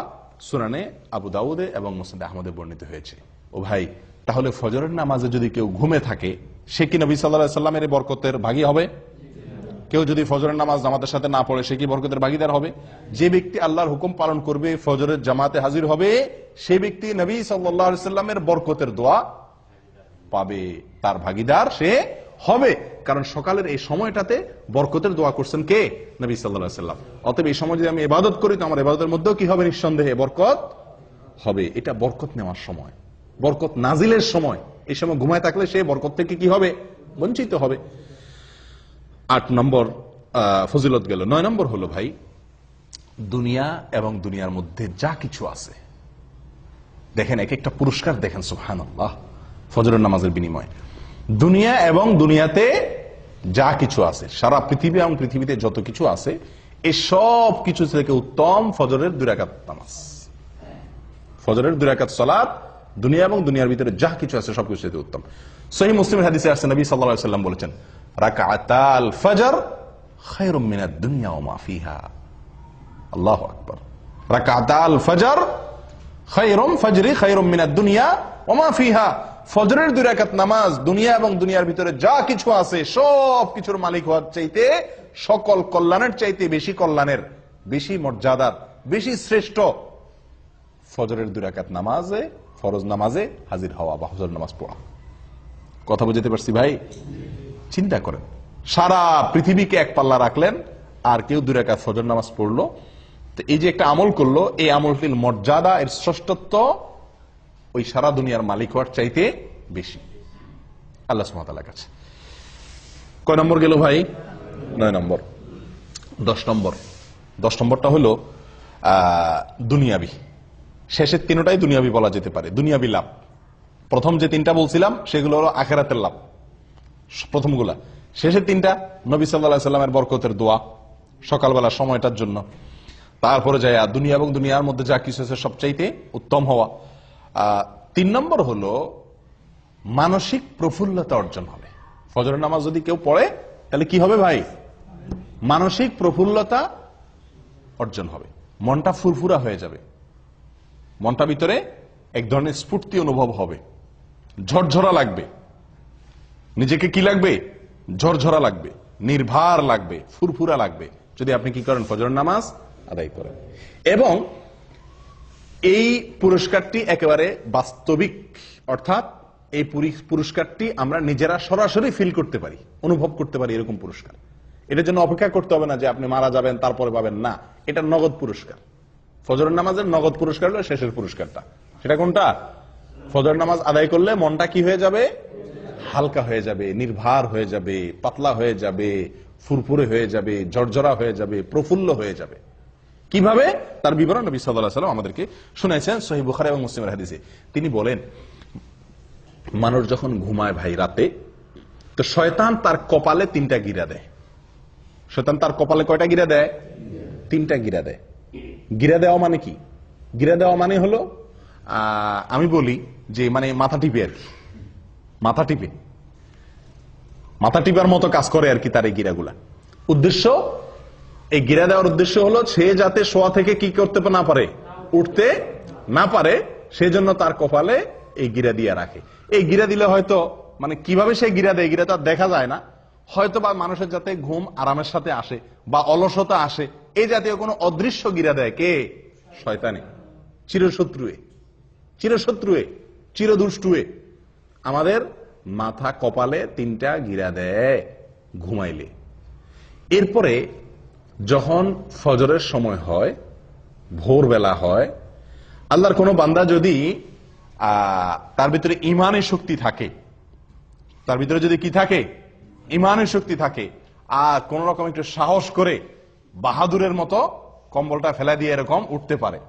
সুনানে আবু দাউদে এবং মুসনাদে আহমদে বর্ণিত হয়েছে। ও ভাই, তাহলে ফজরের নামাজে যদি কেউ ঘুমে থাকে, সে কি নবী সাল্লাল্লাহু আলাইহি সাল্লামের বরকতের ভাগী হবে? কেউ যদি ফজরের নামাজ জামাতের সাথে না পড়ে, সে কি বরকতের ভাগীদার হবে? যে ব্যক্তি আল্লাহর হুকুম পালন করবে, ফজরের জামাতে হাজির হবে, সে ব্যক্তি নবী সাল্লাল্লাহু আলাইহি সাল্লামের বরকতের দোয়া পাবে, তার ভাগীদার সে হবে। কারণ সকালের এই সময়টাতে বরকতের দোয়া করছেন কে? নবী সাল্লাল্লাহু আলাইহি সাল্লাম। অতএব এই সময় যদি আমি ইবাদত করি, তো আমার ইবাদতের মধ্যেও কি হবে? নিঃসন্দেহে বরকত হবে। এটা বরকত নেওয়ার সময়, বরকত নাজিলের সময়। এই সময় ঘুমায় থাকলে সে বরকত থেকে কি হবে? বঞ্চিত হবে। 8 নম্বর ফজিলত গেল। 9 নম্বর হলো ভাই, দুনিয়া এবং দুনিয়ার মধ্যে যা কিছু আছে, দেখেন এক একটা পুরস্কার দেখেন, সুবহানাল্লাহ, ফজরের নামাজের বিনিময়ে। দুনিয়া এবং দুনিয়াতে যা কিছু আছে, সারা পৃথিবী এবং পৃথিবীতে যত কিছু আছে, এই সব কিছু থেকে উত্তম ফজরের 2 রাকাত নামাজ, ফজরের 2 রাকাত সালাত। দুনিয়া এবং দুনিয়ার ভিতরে যা কিছু আছে সবকিছু থেকে উত্তম। সহিহ মুসলিমের হাদিসে আসছে, নবী সাল্লাল্লাহু আলাইহি সাল্লাম বলেছেন, রাকাতাল ফজর খায়রুম মিনাদ দুনিয়া ওয়া মা ফিহা। আল্লাহু আকবার। রাকাতাল ফজর খায়রুম মিনাদ দুনিয়া ওয়া মা ফিহা। ফজরের 2 রাকাত নামাজ দুনিয়া এবং দুনিয়ার ভিতরে যা কিছু আছে সব কিছুর মালিক হওয়ার চাইতে, সকল কল্যাণের চাইতে বেশি কল্যাণের, বেশি মর্যাদার, বেশি শ্রেষ্ঠ ফজরের 2 রাকাত নামাজে, ফরজ নামাজে হাজির হওয়া বা ফজর নামাজ পড়া। কথা বুঝতে পারছি ভাই? চিন্তা করেন, সারা পৃথিবীকে এক পাল্লা রাখলেন, আর কেউ 2 রাকাত ফজর নামাজ পড়লো, তো এই যে একটা আমল করলো, এই আমলটির মর্যাদা, এর শ্রেষ্ঠত্ব ওই সারা দুনিয়ার মালিক হওয়ার চাইতে বেশি আল্লাহ সুবহানাহু ওয়া তাআলার কাছে। কয় নম্বর গেল ভাই? 9 নম্বর। 10 নম্বরটা হলো দুনিয়াবি। শেষের 3টাই দুনিয়াবি বলা যেতে পারে, দুনিয়াবি লাভ। প্রথম যে 3টা বলছিলাম সেগুলো হলো আখিরাতের লাভ, প্রথমগুলা। শেষের 3টা নবী সাল্লাল্লাহু আলাইহি সাল্লামের বরকতের দোয়া সকালবেলা সময়টার জন্য। তারপরে যায় দুনিয়া এবং দুনিয়ার মধ্যে যা কিছু আছে সবচাইতে উত্তম হওয়া। 3 নম্বর হলো মানসিক প্রফুল্লতা অর্জন হবে। ফজরের নামাজ যদি কেউ পড়ে, তাহলে কি হবে ভাই? মানসিক প্রফুল্লতা অর্জন হবে, মনটা ফুরফুরা হয়ে যাবে, মনটা ভিতরে এক ধরনের স্ফূর্তি অনুভব হবে, ঝরঝরা লাগবে, নিজেকে কি লাগবে? ঝরঝরা লাগবে, নির্ভার লাগবে, ফুরফুরা লাগবে, যদি আপনি কি করেন? ফজরের নামাজ আদায় করেন। এবং এই পুরস্কারটি একেবারে বাস্তবিক, অর্থাৎ এই পুরস্কারটি আমরা নিজেরা সরাসরি ফিল করতে পারি, অনুভব করতে পারি, এরকম পুরস্কার। এটার জন্য অপেক্ষা করতে হবে না যে আপনি মারা যাবেন তারপরে পাবেন, না, এটা নগদ পুরস্কার। ফজরের নামাজের নগদ পুরস্কার হলো শেষের পুরস্কারটা। সেটা কোনটা? ফজরের নামাজ আদায় করলে মনটা কি হয়ে যাবে? হালকা হয়ে যাবে, নির্ভার হয়ে যাবে, পাতলা হয়ে যাবে, ফুরফুরে হয়ে যাবে, ঝরঝরা হয়ে যাবে, প্রফুল্ল হয়ে যাবে। কিভাবে? তার বিবরণ নবী সাল্লাল্লাহু আলাইহি ওয়াসাল্লাম আমাদেরকে শুনাইছেন সহিহ বুখারী এবং মুসলিমের হাদিসে। তিনি বলেন, মানুষ যখন ঘুমায় ভাই রাতে, তো শয়তান তার কপালে 3টা গিরা দেয়। শয়তান তার কপালে কয়টা গিরা দেয়? 3টা গিরা দেয়। গিরা দেওয়া মানে কি? গিরা দেওয়া মানে হলো, আমি বলি যে মানে মাথা টিপে আর কি, মাথা টিপে। মাথা টিপার মতো কাজ করে আর কি তার এই গিরাগুলা। উদ্দেশ্য, এই গিরা দেওয়ার উদ্দেশ্য হলো সে যাতে শোয়া থেকে কি করতে না পারে, উঠতে না পারে, সেজন্য তার কপালে এই গিরা দিয়ে রাখে। এই গিরা দিলে হয়তো মানে কিভাবে সে গিরা দেয়, গিরা তো আর দেখা যায় না, হয়তো বা মানুষের যাতে ঘুম আরামের সাথে আসে বা অলসতা আসে, এই জাতীয় কোনো অদৃশ্য গিরা দেয় কে? শয়তানে, চিরশত্রুয়ে, চিরশত্রুয়ে, চিরদুষ্টুয়ে আমাদের মাথা কপালে 3টা গিরা দেয় ঘুমাইলে। এরপরে যখন ফজরের সময় হয়, ভোরবেলা হয়, আল্লাহর কোন বান্দা যদি তার ভিতরে ইমানের শক্তি থাকে, তার ভিতরে যদি কি থাকে, ইমানের শক্তি থাকে, আর কোন রকম একটু সাহস করে বাহাদুরের মতো কম্বলটা ফেলা দিয়ে এরকম উঠতে পারে,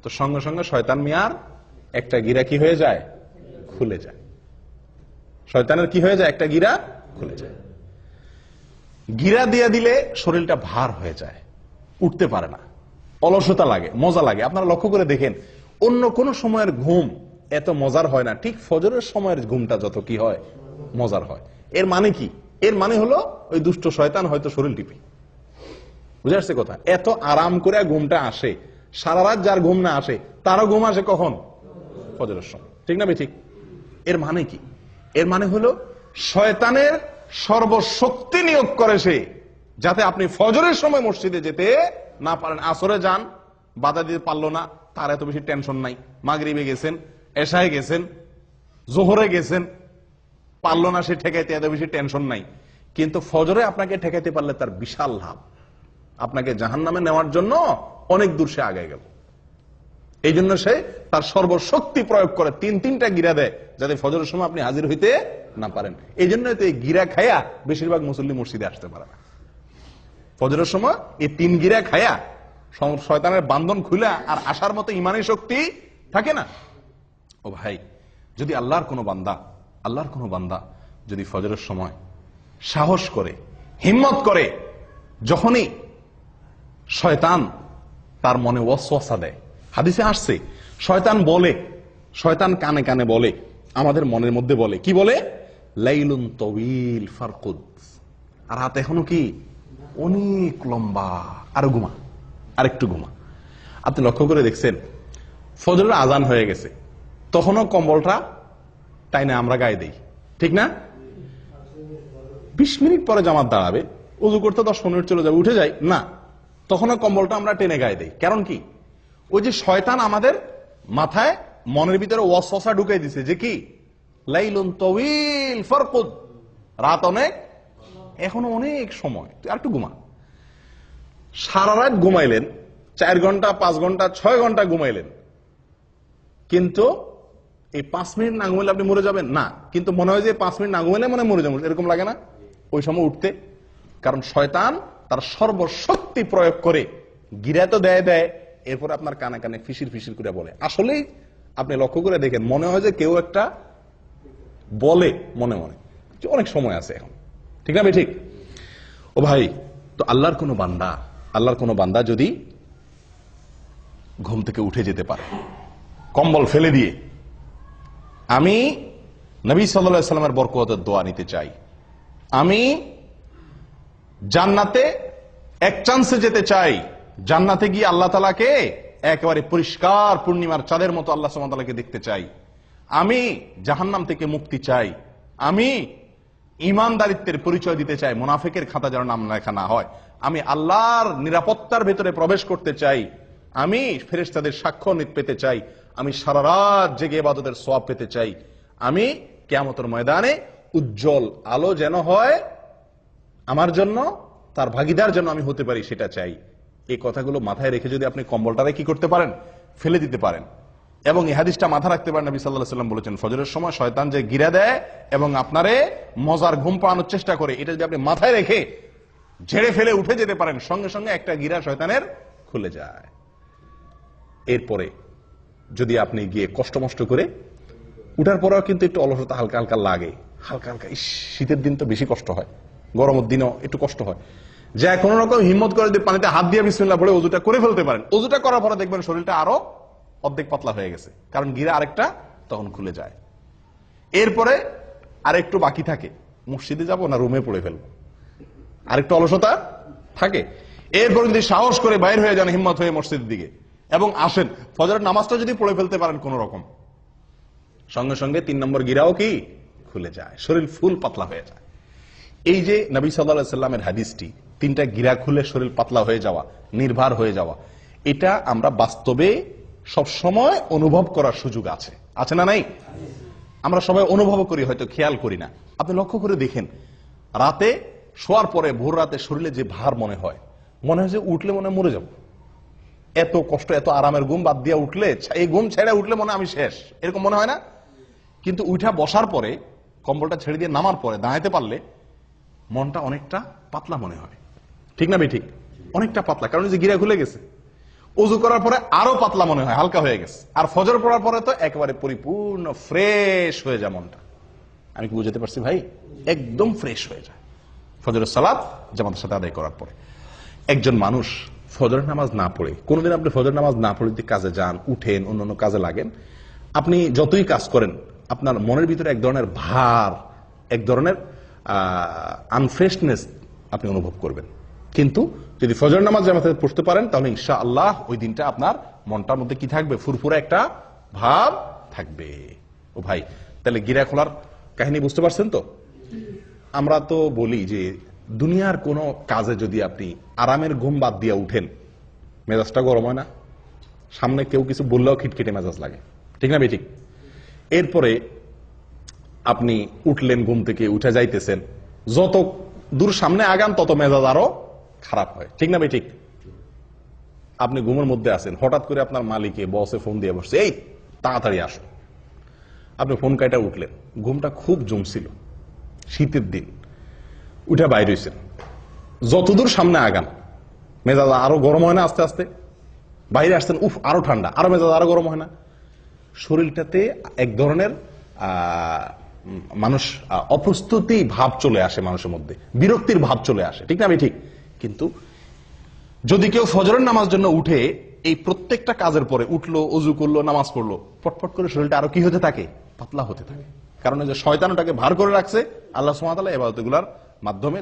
তো সঙ্গে সঙ্গে শয়তান মিয়ার একটা গিরা কি হয়ে যায়, খুলে যায়। শয়তানের কি হয়ে যায়, একটা গিরা খুলে যায়। গিরা দিয়ে দিলে শরীরটা ভার হয়ে যায়, উঠতে পারে না, অলসতা লাগে, মজা লাগে। আপনারা লক্ষ্য করে দেখেন, অন্য কোন সময়ের ঘুম এত মজার হয় না, ঠিক ফজরের সময়ের ঘুমটা যত কি হয়, মজার হয়। এর মানে কি? এর মানে হলো ওই দুষ্ট শয়তান হয়তো শরীর টিপে, বুঝে আসছে কথা? এত আরাম করে ঘুমটা আসে, সারা রাত যার ঘুম না আসে তারও ঘুম আসে কখন? ফজরের সময়, ঠিক না ঠিক? এর মানে কি? এর মানে হলো শয়তানের সর্বশক্তি নিয়োগ করে সে, যাতে আপনি ফজরের সময় মসজিদে যেতে না পারেন। আসরে যান, বাধা দিতে পারলো না, তার এত বেশি টেনশন নাই। মাগরিবে গেছেন, এশায় গেছেন, জোহরে গেছেন, পারলো না সে ঠেকাইতে, এত বেশি টেনশন নাই। কিন্তু ফজরে আপনাকে ঠেকাইতে পারলে তার বিশাল লাভ, আপনাকে জাহান্নামে নেওয়ার জন্য অনেক দূর সে আগে গেল। এই জন্য সে তার সর্বশক্তি প্রয়োগ করে 3টা গিরা দেয়, যাতে ফজরের সময় আপনি হাজির হইতে না পারেন। এই জন্য তো এই গিরা খায়া বেশিরভাগ মুসল্লি মসজিদে আসতে পারে না। ফজরের সময় এই 3 গিরা খায়া শয়তানের বান্ধন খুলা আর আসার মতো ইমানি শক্তি থাকে না। ও ভাই, যদি আল্লাহর কোনো বান্দা যদি ফজরের সময় সাহস করে, হিম্মত করে, যখনই শয়তান তার মনে ওয়াসওয়াসা দেয়, হাদিসে আসছে শয়তান কানে কানে বলে, আমাদের মনের মধ্যে বলে, কি বলে? লাইলুন তওয়িল ফারকুদ, আর রাত এখনো কি অনেক লম্বা, আরো ঘুমা, আরেকটু ঘুমা। আপনি লক্ষ্য করে দেখছেন, ফজরের আজান হয়ে গেছে, তখনও কম্বলটা টাইনে আমরা গায়ে দেই, ঠিক না? 20 মিনিট পরে জামাত দাঁড়াবে, উযু করতে 10-15 মিনিট চলে যাবে, উঠে যাই না, তখনও কম্বলটা আমরা টেনে গায়ে দেই। কারণ কি? ওই যে শয়তান আমাদের মাথায়, মনের ভিতরে ওয়াসওয়াসা ঢুকাই দিছে যে কি, লাইলুন তাওয়িল ফারকুদ, রাত অনেক, এখনো অনেক সময়, তুই আর একটু ঘুমা। সারা রাত ঘুমাইলেন, 4 ঘন্টা, 5 ঘন্টা, 6 ঘন্টা ঘুমাইলেন, কিন্তু এই 5 মিনিট না ঘুমাইলে আপনি মরে যাবেন না, কিন্তু মনে হয় যে 5 মিনিট না ঘুমাইলে মনে মরে যাবেন, এরকম লাগে না ওই সময় উঠতে? কারণ শয়তান তার সর্বশক্তি প্রয়োগ করে গিরা তো দেয়, এরপর আপনার কানে কানে ফিসির ফিসির করে বলে। আসলেই আপনি লক্ষ্য করে দেখেন, মনে হয় যে কেউ একটা বলে মনে মনে, অনেক সময় আছে এখন, ঠিক না ঠিক? ও ভাই, তো আল্লাহর কোনো বান্দা যদি ঘুম থেকে উঠে যেতে পারে কম্বল ফেলে দিয়ে, আমি নবী সাল্লাল্লাহু আলাইহি সাল্লামের বরকতের দোয়া নিতে চাই, আমি জান্নাতে এক চান্সে যেতে চাই, জান্নাতে গিয়ে আল্লাহ তাআলাকে একেবারে পরিষ্কার পূর্ণিমার চাঁদের মতো আল্লাহ সুবহানাহু ওয়া তাআলাকে দেখতে চাই, আমি জাহান্নাম থেকে মুক্তি চাই, আমি ঈমানদারিত্বের পরিচয় দিতে চাই, মুনাফিকের খাতা যেন নাম লেখা না হয়, আমি আল্লাহর নিরাপত্তার ভেতরে প্রবেশ করতে চাই, আমি ফেরেশতাদের সাক্ষ্য পেতে চাই, আমি সারা রাত জেগে ইবাদতের সওয়াব পেতে চাই, আমি কিয়ামতের ময়দানে উজ্জ্বল আলো যেন হয় আমার জন্য, তার ভাগীদার যেন আমি হতে পারি, সেটা চাই। এই কথাগুলো মাথায় রেখে যদি আপনি কম্বলটারে কি করতে পারেন, ফেলে দিতে পারেন, এবং এই হাদিসটা মাথা রাখতে পারেন, নবী সাল্লাল্লাহু আলাইহি ওয়াসাল্লাম বলেছেন, ফজরের সময় শয়তান যে গিরা দেয় এবং আপনারে মজার ঘুম পাওয়ানোর চেষ্টা করে, এটা যদি আপনি মাথায় রেখে ঝেড়ে ফেলে উঠে যেতে পারেন, সঙ্গে সঙ্গে একটা গিরা শয়তানের খুলে যায়। এরপরে যদি আপনি গিয়ে কষ্ট করে উঠার পরেও কিন্তু একটু অলসতা হালকা হালকা লাগে, হালকা হালকা, শীতের দিন তো বেশি কষ্ট হয়, গরমের দিনও একটু কষ্ট হয়, যা কোন রকম হিম্মত করে যদি পানিতে হাত দিয়ে বিসমিল্লাহ বলে ওযুটা করে ফেলতে পারেন, ওযুটা করার পরে দেখবেন শরীরটা আরো অর্ধেক পাতলা হয়ে গেছে, কারণ গিরা আরেকটা তখন খুলে যায়। এরপরে আরেকটু বাকি থাকে, মসজিদে যাব না রুমে পড়ে ফেলবো, আরেকটু অলসতা থাকে। এরপর যদি সাহস করে বাইর হয়ে যান হিম্মত হয়ে মসজিদের দিকে এবং আসেন, ফজরের নামাজটা যদি পড়ে ফেলতে পারেন কোন রকম, সঙ্গে সঙ্গে 3 নম্বর গিরাও কি খুলে যায়, শরীর ফুল পাতলা হয়ে যায়। এই যে নবী সাল্লাল্লাহু আলাইহি সাল্লামের হাদিসটি, 3টা গিরা খুলে শরীর পাতলা হয়ে যাওয়া, নির্ভার হয়ে যাওয়া, এটা আমরা বাস্তবে সব সময় অনুভব করার সুযোগ আছে, আছে না নাই? আমরা সবাই অনুভব করি, হয়তো খেয়াল করি না। আপনি লক্ষ্য করে দেখেন, রাতে শোয়ার পরে ভোর রাতে শরীরে যে ভার মনে হয় যে উঠলে মনে হয় মরে যাব, এত কষ্ট, এত আরামের ঘুম বাদ দিয়ে উঠলে, এই ঘুম ছেড়ে উঠলে মনে হয় আমি শেষ, এরকম মনে হয় না? কিন্তু উঠা বসার পরে, কম্বলটা ছেড়ে দিয়ে নামার পরে দাঁড়াতে পারলে মনটা অনেকটা পাতলা মনে হয়, ঠিক না? ঠিক, অনেকটা পাতলা, কারণ যে গিরা খুলে গেছে। ওযু করার পরে আরো পাতলা মনে হয়, হালকা হয়ে গেছে। আর ফজর পড়ার পরে তো একেবারে পরিপূর্ণ ফ্রেশ হয়ে যায় মনটা। আমি কি বুঝাতে পারছি ভাই? একদম ফ্রেশ হয়ে যায় ফজরের সালাত জামাতের সাথে আদায় করার পরে। একজন মানুষ ফজরের নামাজ না পড়ে, কোনোদিন আপনি ফজরের নামাজ না পড়ে কাজে যান, উঠেন, অন্যান্য কাজে লাগেন, আপনি যতই কাজ করেন আপনার মনের ভিতরে এক ধরনের ভার, এক ধরনের আনফ্রেশনেস আপনি অনুভব করবেন। কিন্তু যদি ফজর নামাজ জামাতে পড়তে পারেন তাহলে ইনশাআল্লাহ ওই দিনটা আপনার মনটার মধ্যে কি থাকবে? ফুরফুরে একটা ভাব থাকবে। ও ভাই, তাহলে গিরা খোলার কাহিনী বুঝতে পারছেন তো? আমরা তো বলি যে দুনিয়ার কোন কাজে যদি আপনি আরামের ঘুম বাদ দিয়ে উঠেন, মেজাজটা গরম হয় না? সামনে কেউ কিছু বললেও খিটখিটে মেজাজ লাগে, ঠিক না? ঠিক। এরপরে আপনি উঠলেন, ঘুম থেকে উঠে যাইতেছেন, যত দূর সামনে আগান তত মেজাজ আরো খারাপ হয়, ঠিক না? ঠিক। আপনি ঘুমের মধ্যে আছেন, হঠাৎ করে আপনার মালিকে বসে ফোন দিয়ে বসছে, এই তাড়াতাড়ি আসো। আপনি ফোন কাটা উঠলেন, ঘুমটা খুব জমছিল, শীতের দিন, উঠে বাইরে হয়েছেন, যতদূর সামনে আগান মেজাজ আরো গরম হয় না? আস্তে আস্তে বাইরে আসছেন, উফ আরো ঠান্ডা, আরো মেজাজ আরো গরম হয় না? শরীরটাতে এক ধরনের মানুষ অপ্রস্তুতি ভাব চলে আসে, মানুষের মধ্যে বিরক্তির ভাব চলে আসে, ঠিক না? ঠিক। কিন্তু যদি কেউ ফজরের নামাজ জন্য উঠে, এই প্রত্যেকটা কাজের পরে উঠলো, ওযু করলো, নামাজ পড়লো, পটপট করে শরীরটা আরো কি হতে থাকে? পাতলা হতে থাকে। কারণ যে শয়তানটাকে ভার করে রাখছে, আল্লাহ সুবহানাহু ওয়া তাআলা ইবাদতগুলোর মাধ্যমে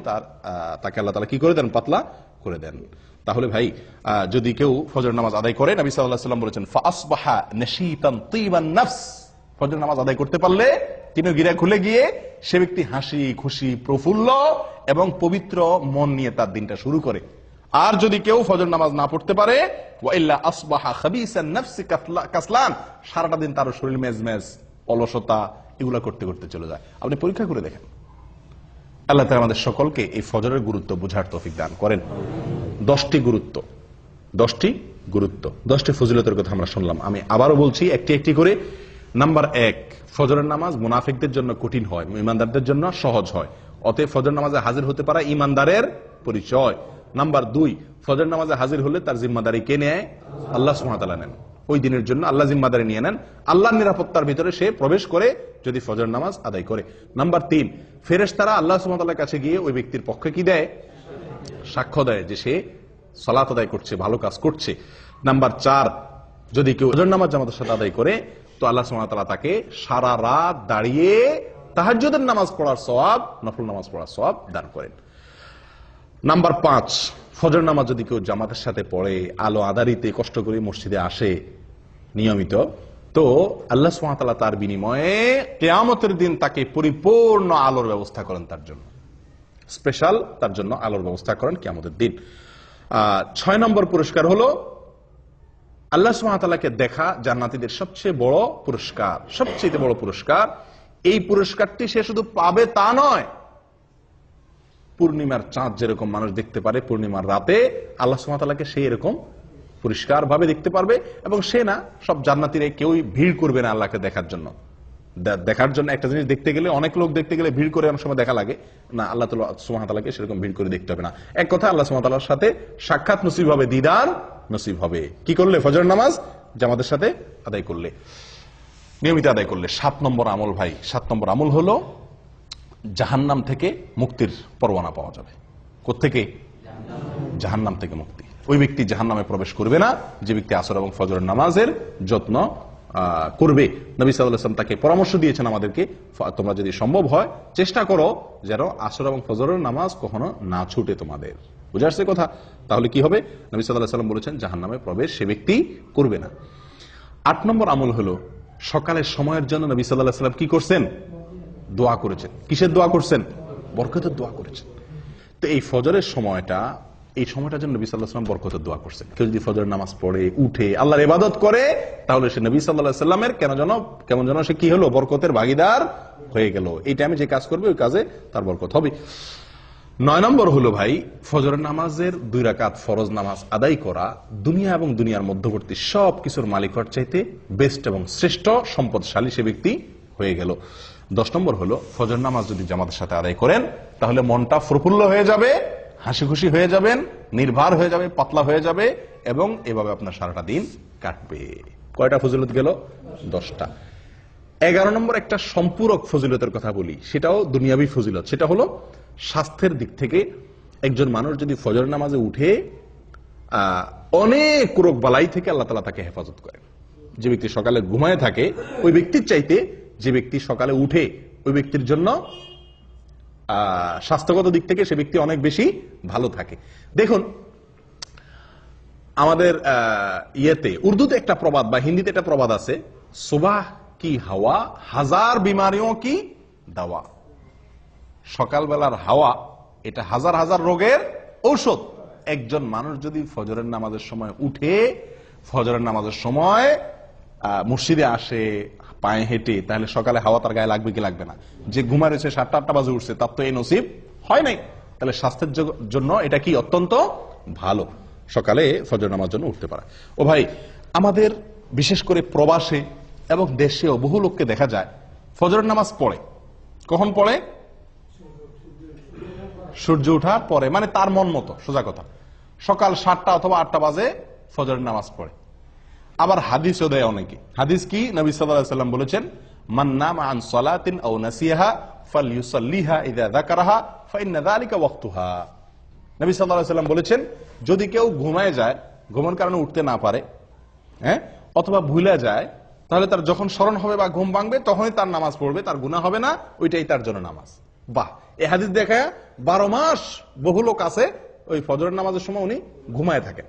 তাকে আল্লাহ তাআলা কি করে দেন? পাতলা করে দেন। তাহলে ভাই, যদি কেউ ফজর নামাজ আদায় করে, নবী সাল্লাল্লাহু আলাইহি ওয়াসাল্লাম বলেছেন, ফাসবাহা নাশীতান তিবান নাফস, ফজর নামাজ আদায় করতে পারলে, তিনি গিরা খুলে গিয়ে সে ব্যক্তি হাসি খুশি, প্রফুল্ল এবং পবিত্র মন নিয়ে তার দিনটা শুরু করে। আর যদি কেউ ফজর নামাজ না পড়তে পারে, ওয়াইল্লা আসবাহা খাবিসান নাফসি কাসলান, সারাটা দিন তার শরীর মেজমেজ, অলসতা, এগুলা করতে করতে চলে যায়। আপনি পরীক্ষা করে দেখেন। আল্লাহ তাআলা আমাদের সকলকে এই ফজরের গুরুত্ব বোঝার তৌফিক দান করেন। 10টি গুরুত্ব, 10টি ফজিলতের কথা আমরা শুনলাম। আমি আবারও বলছি একটি একটি করে। নাম্বার 1, ফজরের নামাজ মুনাফিকদের জন্য কঠিন হয়, ঈমানদারদের জন্য সহজ হয়। অতএব ফজর নামাজে হাজির হতে পারা ঈমানদারের পরিচয়। নাম্বার 2, ফজর নামাজে হাজির হলে তার জিম্মাদারি কে নেয়? আল্লাহ সুবহানাহু ওয়া তাআলা নেন। ওই দিনের জন্য আল্লাহ জিম্মাদারি নিয়ে নেন, আল্লাহর নিরাপত্তার ভিতরে সে প্রবেশ করে যদি ফজর নামাজ আদায় করে। নাম্বার 3, ফেরেশতারা আল্লাহ সুবহানাহু ওয়া তাআলার কাছে গিয়ে ওই ব্যক্তির পক্ষে কি দেয়? সাক্ষ্য দেয় যে সে সালাত আদায় করছে, ভালো কাজ করছে। নাম্বার 4, যদি কেউ ফজর নামাজ জামাতের সাথে আদায় করে, তো আল্লাহ সুবহানাহু ওয়া তাআলা তাকে সারা রাত দাঁড়িয়ে তাহাজ্জুদের নামাজ পড়ার সওয়াব, নফল নামাজ পড়ার সওয়াব দান করেন। নাম্বার 5, ফজর নামাজ যদি কেউ জামাতের সাথে পড়ে, আলো আধারিতে কষ্ট করে মসজিদে আসে নিয়মিত, তো আল্লাহ সুবহানাহু ওয়া তাআলা তার বিনিময়ে কিয়ামতের দিন তাকে পরিপূর্ণ আলোর ব্যবস্থা করেন, তার জন্য স্পেশাল তার জন্য আলোর ব্যবস্থা করেন কিয়ামতের দিন। 6 নম্বর পুরস্কার হলো আল্লাহ সুবহানাহু ওয়া তাআলাকে দেখা জান্নাতীদের সবচেয়ে বড় পুরস্কার, সবচেয়ে বড় পুরস্কার। এই পুরস্কারটি সে শুধু পাবে তা নয়, পূর্ণিমার চাঁদ যেরকম মানুষ দেখতে পারে পূর্ণিমার রাতে, আল্লাহ সুবহানাহু ওয়া তাআলাকে সেই এরকম পরিষ্কার ভাবে দেখতে পারবে। এবং সে না, সব জান্নাতীরা কেউই ভিড় করবে না আল্লাহকে দেখার জন্য। দেখার জন্য একটা জিনিস দেখতে গেলে, অনেক লোক দেখতে গেলে ভিড় করে অনেক সময় দেখা লাগে না, আল্লাহ সুবহানাহু ওয়া তাআলাকে সেরকম ভিড় করে দেখতে হবে না। এক কথা, আল্লাহ সুবহানাহু ওয়া তাআলার সাথে সাক্ষাৎ নসিব হবে, দিদার নসিব হবে। কি করলে? ফজর নামাজ জামাতের সাথে আদায় করলে, নিয়মিত আদায় করলে। 7 নম্বর আমল ভাই, 7 নম্বর আমল হলো জাহান্নাম থেকে মুক্তির পরোয়ানা পাওয়া যাবে। কোত্থেকে? জাহান্নাম থেকে মুক্তি। ওই ব্যক্তি জাহান্নামে প্রবেশ করবে না যে ব্যক্তি আসর এবং ফজরের নামাজের যত্ন করবে, নবী সাল্লাল্লাহু আলাইহি ওয়াসাল্লাম তাকে পরামর্শ দিয়েছেন আমাদেরকে, তোমরা যদি সম্ভব হয় চেষ্টা করো যেন আসর এবং ফজরের নামাজ কখনো না ছুটে তোমাদের। বুঝে আসছে কথা? তাহলে কি হবে? নবী সাল্লাল্লাহু আলাইহি ওয়াসাল্লাম বলেছেন জাহান্নামে প্রবেশ সে ব্যক্তি করবে না। 8 নম্বর আমল হলো সকালের সময়ের জন্য নবী সাল্লাল্লাহু আলাইহি ওয়াসাল্লাম কি করছেন? দোয়া করেছেন। কিসের দোয়া করছেন? বরকতের দোয়া করেছেন। তো এই ফজরের সময়টা, এই সময়টার জন্য নবী সাল্লাল্লাহু আলাইহি ওয়াসাল্লাম বরকতের দোয়া করছেন। কেউ যদি ফজরের নামাজ পড়ে উঠে আল্লাহর ইবাদত করে তাহলে সে নবী সাল্লাল্লাহু আলাইহি ওয়াসাল্লামের কেমন যেন সে কি হলো? বরকতের ভাগীদার হয়ে গেল। এই টাইমে যে কাজ করবে ওই কাজে তার বরকত হবে। 9 নম্বর হলো ভাই, ফজরের নামাজের 2 রাকাত ফরজ নামাজ আদায় করা দুনিয়া এবং দুনিয়ার মধ্যবর্তী সব কিছুর মালিক হওয়ার চাইতে বেস্ট এবং শ্রেষ্ঠ সম্পদশালী সে ব্যক্তি হয়ে গেল। 10 নম্বর হলো ফজর নামাজ যদি জামাতের সাথে আদায় করেন তাহলে মনটা প্রফুল্ল হয়ে যাবে, হাসি খুশি হয়ে যাবেন, নির্ভর হয়ে যাবে, পাতলা হয়ে যাবে এবং এভাবে আপনার সারাটা দিন কাটবে। কয়টা ফজিলত গেল? 10টা। 11 নম্বর একটা সম্পূরক ফজিলতের কথা বলি, সেটাও দুনিয়াবী ফজিলত। সেটা হলো স্বাস্থ্যের দিক থেকে একজন মানুষ যদি ফজর নামাজে উঠে অনেক রোগ বালাই থেকে আল্লাহ তাআলা তাকে হেফাজত করেন। যে ব্যক্তি সকালে ঘুমায় থাকে ওই ব্যক্তির চাইতে যে ব্যক্তি সকালে উঠে ওই ব্যক্তির জন্য স্বাস্থ্যগত দিক থেকে সে ব্যক্তি অনেক বেশি ভালো থাকে। দেখুন আমাদের ইয়েতে উর্দুতে একটা প্রবাদ বা হিন্দিতে একটা প্রবাদ আছে, সুবাহ কি হাওয়া হাজার বিমারিও কি দাওয়া। সকালবেলার হাওয়া এটা হাজার হাজার রোগের ঔষধ। একজন মানুষ যদি ফজরের নামাজের সময় উঠে ফজরের নামাজের সময় মসজিদে আসে পায়ে হেঁটে, তাহলে সকালে হাওয়া তার গায়ে লাগবে কি লাগবে না? যে ঘুমা রয়েছে 7টা-8টা বাজে উঠছে তার তো এই নসিব হয় নাই। তাহলে স্বাস্থ্যের জন্য এটা কি অত্যন্ত ভালো, সকালে ফজর নামাজ জন্য উঠতে পারা। ও ভাই, আমাদের বিশেষ করে প্রবাসে এবং দেশেও বহু লোককে দেখা যায় ফজরের নামাজ পড়ে। কখন পড়ে? সূর্য ওঠার পরে, মানে তার মন মতো। সোজা কথা, সকাল 7টা অথবা 8টা বাজে ফজরের নামাজ পড়ে। আবার হাদিসও দেয় অনেকে। হাদিস কি? নবী সাল্লাল্লাহু আলাইহি ওয়াসাল্লাম বলেছেন, মান নামা আন সালাতিন আও নাসিয়াহা ফালইউসাল্লিহা ইযা যাকারাহা ফাইন্না যালিকা ওয়াক্তুহা। নবী সাল্লাল্লাহু আলাইহি ওয়াসাল্লাম বলেছেন, যদি কেউ ঘুমায় যায়, ঘুমের কারণে উঠতে না পারে, অথবা ভুলে যায়, তাহলে তার যখন স্মরণ হবে বা ঘুম ভাঙবে তখনই তার নামাজ পড়বে, তার গুনাহ হবে না, ওইটাই তার জন্য নামাজ। বাহ! এই হাদিস দেখায় 12 মাস বহু লোক আছে ওই ফজরের নামাজের সময় উনি ঘুমায় থাকেন।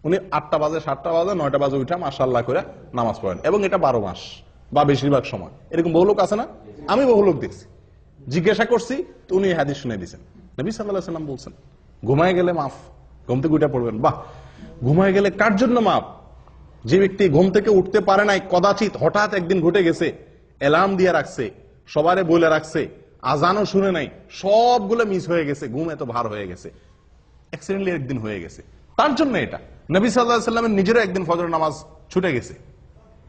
উনি 8টা বাজে, 7টা বাজে, 9টা বাজে উঠা মাশাআল্লাহ করে নামাজ পড়েন, এবং এটা 12 মাস বা বেশিরভাগ সময়। এরকম বহু লোক আছে না? আমি বহু লোক দেখছি, জিজ্ঞাসা করছি তো উনি হাদিস শুনে দিয়েছেন। নবী সাল্লাল্লাহু আলাইহি ওয়াসাল্লাম বলছেন ঘুমায় গেলে মাফ, ঘুম থেকে উঠে পড়বেন। বাহ! ঘুমায় গেলে কার জন্য মাফ? যে ব্যক্তি ঘুম থেকে উঠতে পারে নাই, কদাচিৎ হঠাৎ একদিন ঘটে গেছে, অ্যালার্ম দিয়ে রাখছে, সবারে বলে রাখছে, আজানও শুনে নাই, সবগুলো মিস হয়ে গেছে, ঘুম এত ভার হয়ে গেছে, অ্যাক্সিডেন্টলি একদিন হয়ে গেছে, তার জন্য এটা। নবী সাল্লাল্লাহু আলাইহি ওয়াসাল্লামের নিজেরও একদিন ফজরের নামাজ ছুটে গেছে।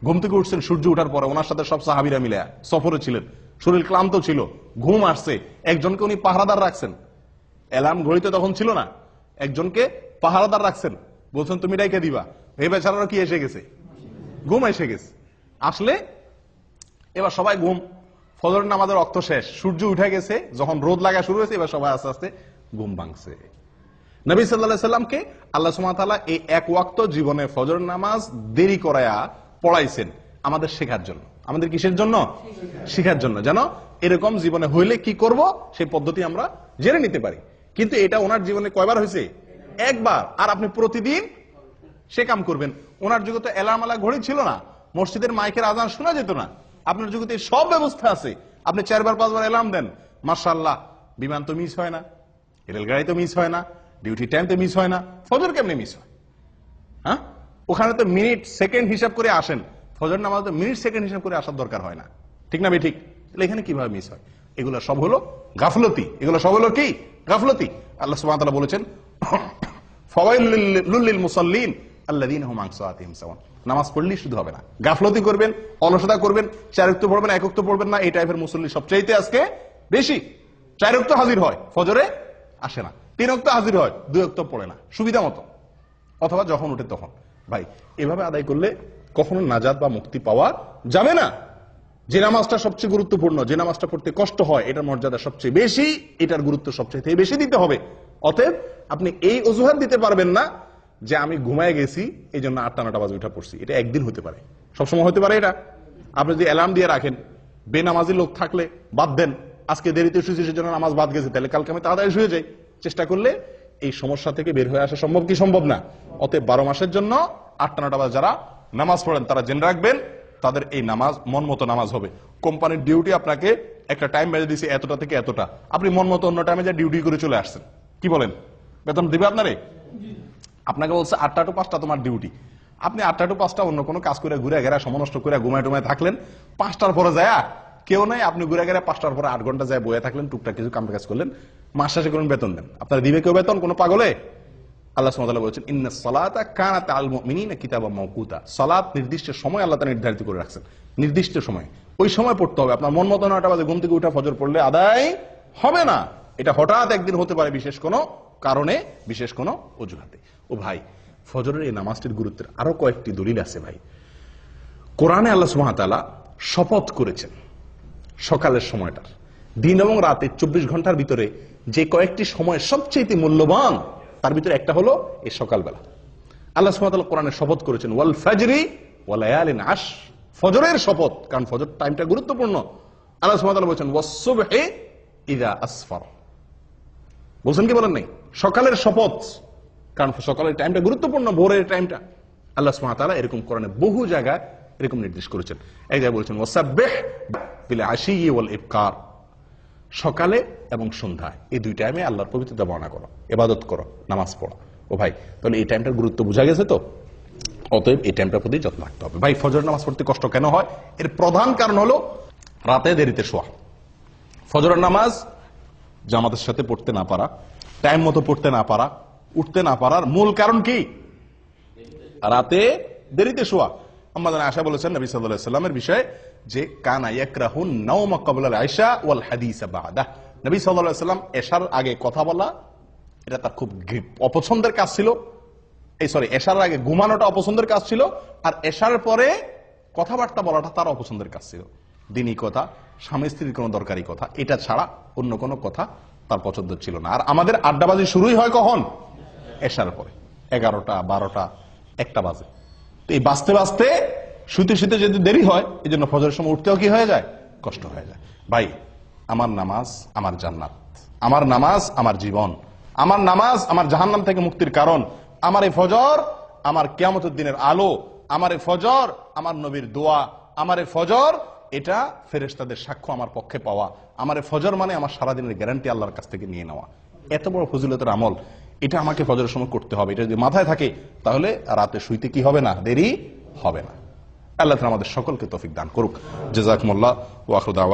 ঘুম থেকে উঠছেন সূর্য ওঠার পরে, ওনার সাথে সব সাহাবীরা মিলে সফরে ছিলেন, শরীর ক্লান্ত ছিল, ঘুম আসছে, একজনকে উনি পাহারাদার রাখছেন। অ্যালার্ম ঘড়িতে তখন ছিল না, একজনকে পাহারাদার রাখছেন, বলছেন তুমি ডাইকে দিবা। এই বেচারারও কি এসে গেছে? ঘুম এসে গেছে। আসলে এবার সবাই ঘুম, ফজরের নামাজের রক্ত শেষ, সূর্য উঠে গেছে, যখন রোদ লাগা শুরু হয়েছে এবার সবাই আস্তে আস্তে ঘুম ভাঙছে। নবী সাল্লাল্লাহু আলাইহি ওয়াসাল্লামকে আল্লাহ সুবহানাহু ওয়া তাআলা এই এক ওয়াক্ত জীবনে ফজরের নামাজ দেরি করায়া পড়াইছেন আমাদের শেখার জন্য। আমাদের কিসের জন্য? শেখার জন্য, যেন এরকম জীবনে হইলে কি করব সেই পদ্ধতি আমরা জেনে নিতে পারি। কিন্তু এটা ওনার জীবনে কয়বার হয়েছে? একবার। আর আপনি প্রতিদিন সে কাম করবেন। ওনার যুগে তো অ্যালার্ম আলা ঘড়ি ছিল না, মসজিদের মাইকের আজান শোনা যেত না। আপনার যুগে সব ব্যবস্থা আছে, আপনি 4-5বার অ্যালার্ম দেন, মাশাআল্লাহ, বিমান তো মিস হয় না, রেলগাড়ি তো মিস হয় না, ডিউটি টাইম তো মিস হয় না, ফজর কেমনে মিস হয়? হ্যাঁ, ওখানে তো মিনিট সেকেন্ড হিসাব করে আসেন, ফজর নামাজ তো মিনিট সেকেন্ড হিসাব করে আসার দরকার হয় না, ঠিক না বে ঠিক? তাহলে এখানে কিভাবে মিস হয়? এগুলো সব হলো গাফলতি, এগুলো সব হলো কি? গাফলতি। আল্লাহ সুবহানাহু ওয়া তাআলা বলেছেন, ফাওয়াইলুল লিল মুসাল্লিন আল্লাযীনা হুম আন সালাতিহিম সাহুন। নামাজ পড়লেই শুধু হবে না, গাফলতি করবেন, অলসতা করবেন, 4 ওয়াক্ত পড়বেন, 1 ওয়াক্ত পড়বেন না, এই টাইপের মুসল্লি সবচাইতে আজকে বেশি। 4 ওয়াক্ত হাজির হয়, ফজরে আসে না, 3 ওয়াক্ত হাজির হয়, 2 ওয়াক্ত পড়ে না সুবিধা মতো, অথবা যখন উঠে তখন। ভাই, এভাবে আদায় করলে কখনো নাজাত বা মুক্তি পাওয়া যাবে না। যে নামাজটা সবচেয়ে গুরুত্বপূর্ণ, যে নামাজটা পড়তে কষ্ট হয়, এটার মর্যাদা সবচেয়ে বেশি, এটার গুরুত্ব সবচেয়ে বেশি দিতে হবে। অতএব আপনি এই অজুহাত দিতে পারবেন না যে আমি ঘুমায় গেছি এই জন্য 8টা 9টা বাজে উঠা পড়ছি, এটা একদিন হতে পারে। সবসময় হতে পারে এটা? আপনি যদি অ্যালার্ম দিয়ে রাখেন, বেনামাজি লোক থাকলে বাদ দেন, আজকে দেরিতে শুয়েছি সেজন্য নামাজ বাদ গেছে, তাহলে কালকে আমি তাড়াতাড়ি শুয়ে যাই, চেষ্টা করলে এই সমস্যা থেকে বের হয়ে আসা সম্ভব কি সম্ভব না? অতএব 12 মাসের জন্য 8টা-9টা বাজে যারা নামাজ পড়েন তারা জেনে রাখবেন তাদের এই নামাজ মন মতো নামাজ হবে। কোম্পানির ডিউটি আপনাকে একটা টাইম বেঁধে দিয়েছে এতটা থেকে এতটা, আপনি মন মতো অন্য টাইমে যা ডিউটি করে চলে আসছেন, কি বলেন? বেতন দিবে আপনারে? আপনাকে বলছে 8টা টু 5টা তোমার ডিউটি, আপনি 8টা টু 5টা অন্য কোনো কাজ করে ঘুরে ঘেরা সমনষ্ট করে ঘুমায় টুমায় থাকলেন, 5টার পরে যায় কেউ নাই, আপনি ঘুরে ঘেরা 5টার পরে 8 ঘন্টা যায় বয়ে থাকলেন, টুকটাক কিছু কাম কাজ করলেন, মাস শেষে করুন বেতন দেন, আপনারা দিবে কেউ বেতন? কোনো পাগলে? আল্লাহ সুবহানাহু ওয়া তাআলা বলেছেন ইন্নাস সালাতা কানাত আল মুমিনিনা কিতাবাম মাওকুতা, সালাত নির্দিষ্ট সময় আল্লাহ তাআলা নির্ধারিত করে রাখছেন, নির্দিষ্ট সময়, ওই সময় পড়তে হবে। আপনার মন মতো 9টা বাজে ঘুম থেকে উঠে ফজর পড়লে আদায় হবে না, এটা হঠাৎ একদিন হতে পারে বিশেষ কোনো কারণে, বিশেষ কোনো অজুহাতে। ও ভাই, ফজরের এই নামাজটির গুরুত্বের আরো কয়েকটি দলিল আছে ভাই। কোরআনে আল্লাহ সুবহানাহু ওয়া তাআলা শপথ করেছেন সকালের সময়টার, দিন এবং রাতে 24 ঘন্টার ভিতরে যে কয়েকটি সময় সবচেয়ে মূল্যবান তার ভিতরে একটা হলো এই সকালবেলা। আল্লাহ সুবহানাহু ওয়া তাআলা কোরআনে শপথ করেছেন ওয়াল ফাজরি ওয়া লায়ালিন আশ, ফজরের শপথ, কারণ ফজর টাইমটা গুরুত্বপূর্ণ। আল্লাহ সুবহানাহু ওয়া তাআলা বলেছেন ওয়াস সুবহি ইযা আসফার, বলছেন কি বলেন নাই? সকালের শপথ, কারণ সকালের টাইমটা গুরুত্বপূর্ণ, ভোরের টাইমটা। আল্লাহ সুবহানাহু ওয়া তাআলা এরকম কোরআনে বহু জায়গায় এরকম নির্দেশ করেছেন। এক জায়গায় বলেছেন ওয়াসাব্বিহ বিল আশি ওয়াল ইবকার, সকালে এবং সন্ধ্যায় এই দুই টাইমে আল্লাহর পবিত্রতা বর্ণনা করো, ইবাদত করো, নামাজ পড়ো। ও ভাই, তাহলে এই টাইমটার গুরুত্ব বোঝা গেছে তো? অতএব এই টাইমটার প্রতি যত্ন রাখতে হবে। ভাই, ফজর নামাজ পড়তে কষ্ট কেন হয়? এর প্রধান কারণ হলো রাতে দেরিতে শোয়া। ফজরের নামাজ জামাতের সাথে পড়তে না পারা, টাইম মতো পড়তে না পারা, উঠতে না পারার মূল কারণ কি? রাতে দেরিতে শোয়া। আমাদের আয়েশা বলেছেন নবী সাল্লাল্লাহু আলাইহি ওয়াসাল্লামের বিষয়ে যে কানা ইয়াকরাহুন নাওমা ক্বাবলা আল আইশা ওয়াল হাদিসা বাদা, নবী সাল্লাল্লাহু আলাইহি ওয়াসাল্লাম এশার আগে কথা বলা এটা তার খুব অপছন্দের কাজ ছিল। এশার আগে ঘুমানোটা অপছন্দের কাজ ছিল, আর এশার পরে কথাবার্তা বলাটা তার অপছন্দের কাজ ছিল। দিনী কথা, স্বামী স্ত্রীর কোনো দরকারি কথা, এটা ছাড়া অন্য কোনো কথা তার পছন্দ ছিল না। আর আমাদের আড্ডাবাজি শুরুই হয় কখন? এশার পরে, 11টা 12টা 1টা বাজে। তো এই বাঁচতে বাঁচতে শুতে শুতে যদি দেরি হয়, এই জন্য ফজরের সময় উঠতেও কি হয়ে যায়? কষ্ট হয়ে যায়। ভাই, আমার নামাজ আমার জান্নাত, আমার নামাজ আমার জীবন, আমার নামাজ আমার জাহান্নাম থেকে মুক্তির কারণ, আমার এই ফজর আমার কিয়ামতের দিনের আলো, আমার এই ফজর আমার নবীর দোয়া, আমার এই ফজর এটা ফেরেশতাদের সাক্ষ্য আমার পক্ষে পাওয়া, আমার এই ফজর মানে আমার সারাদিনের গ্যারান্টি আল্লাহর কাছ থেকে নিয়ে নেওয়া। এত বড় ফজিলতের আমল, এটা আমাকে ফজরের সময় করতে হবে। এটা যদি মাথায় থাকে তাহলে রাতে শুইতে কি হবে না? দেরি হবে না। আল্লাহ তাআলা আমাদের সকলকে তৌফিক দান করুক। জাযাকুমুল্লাহ ওয়া আখিরু দাওয়ানা।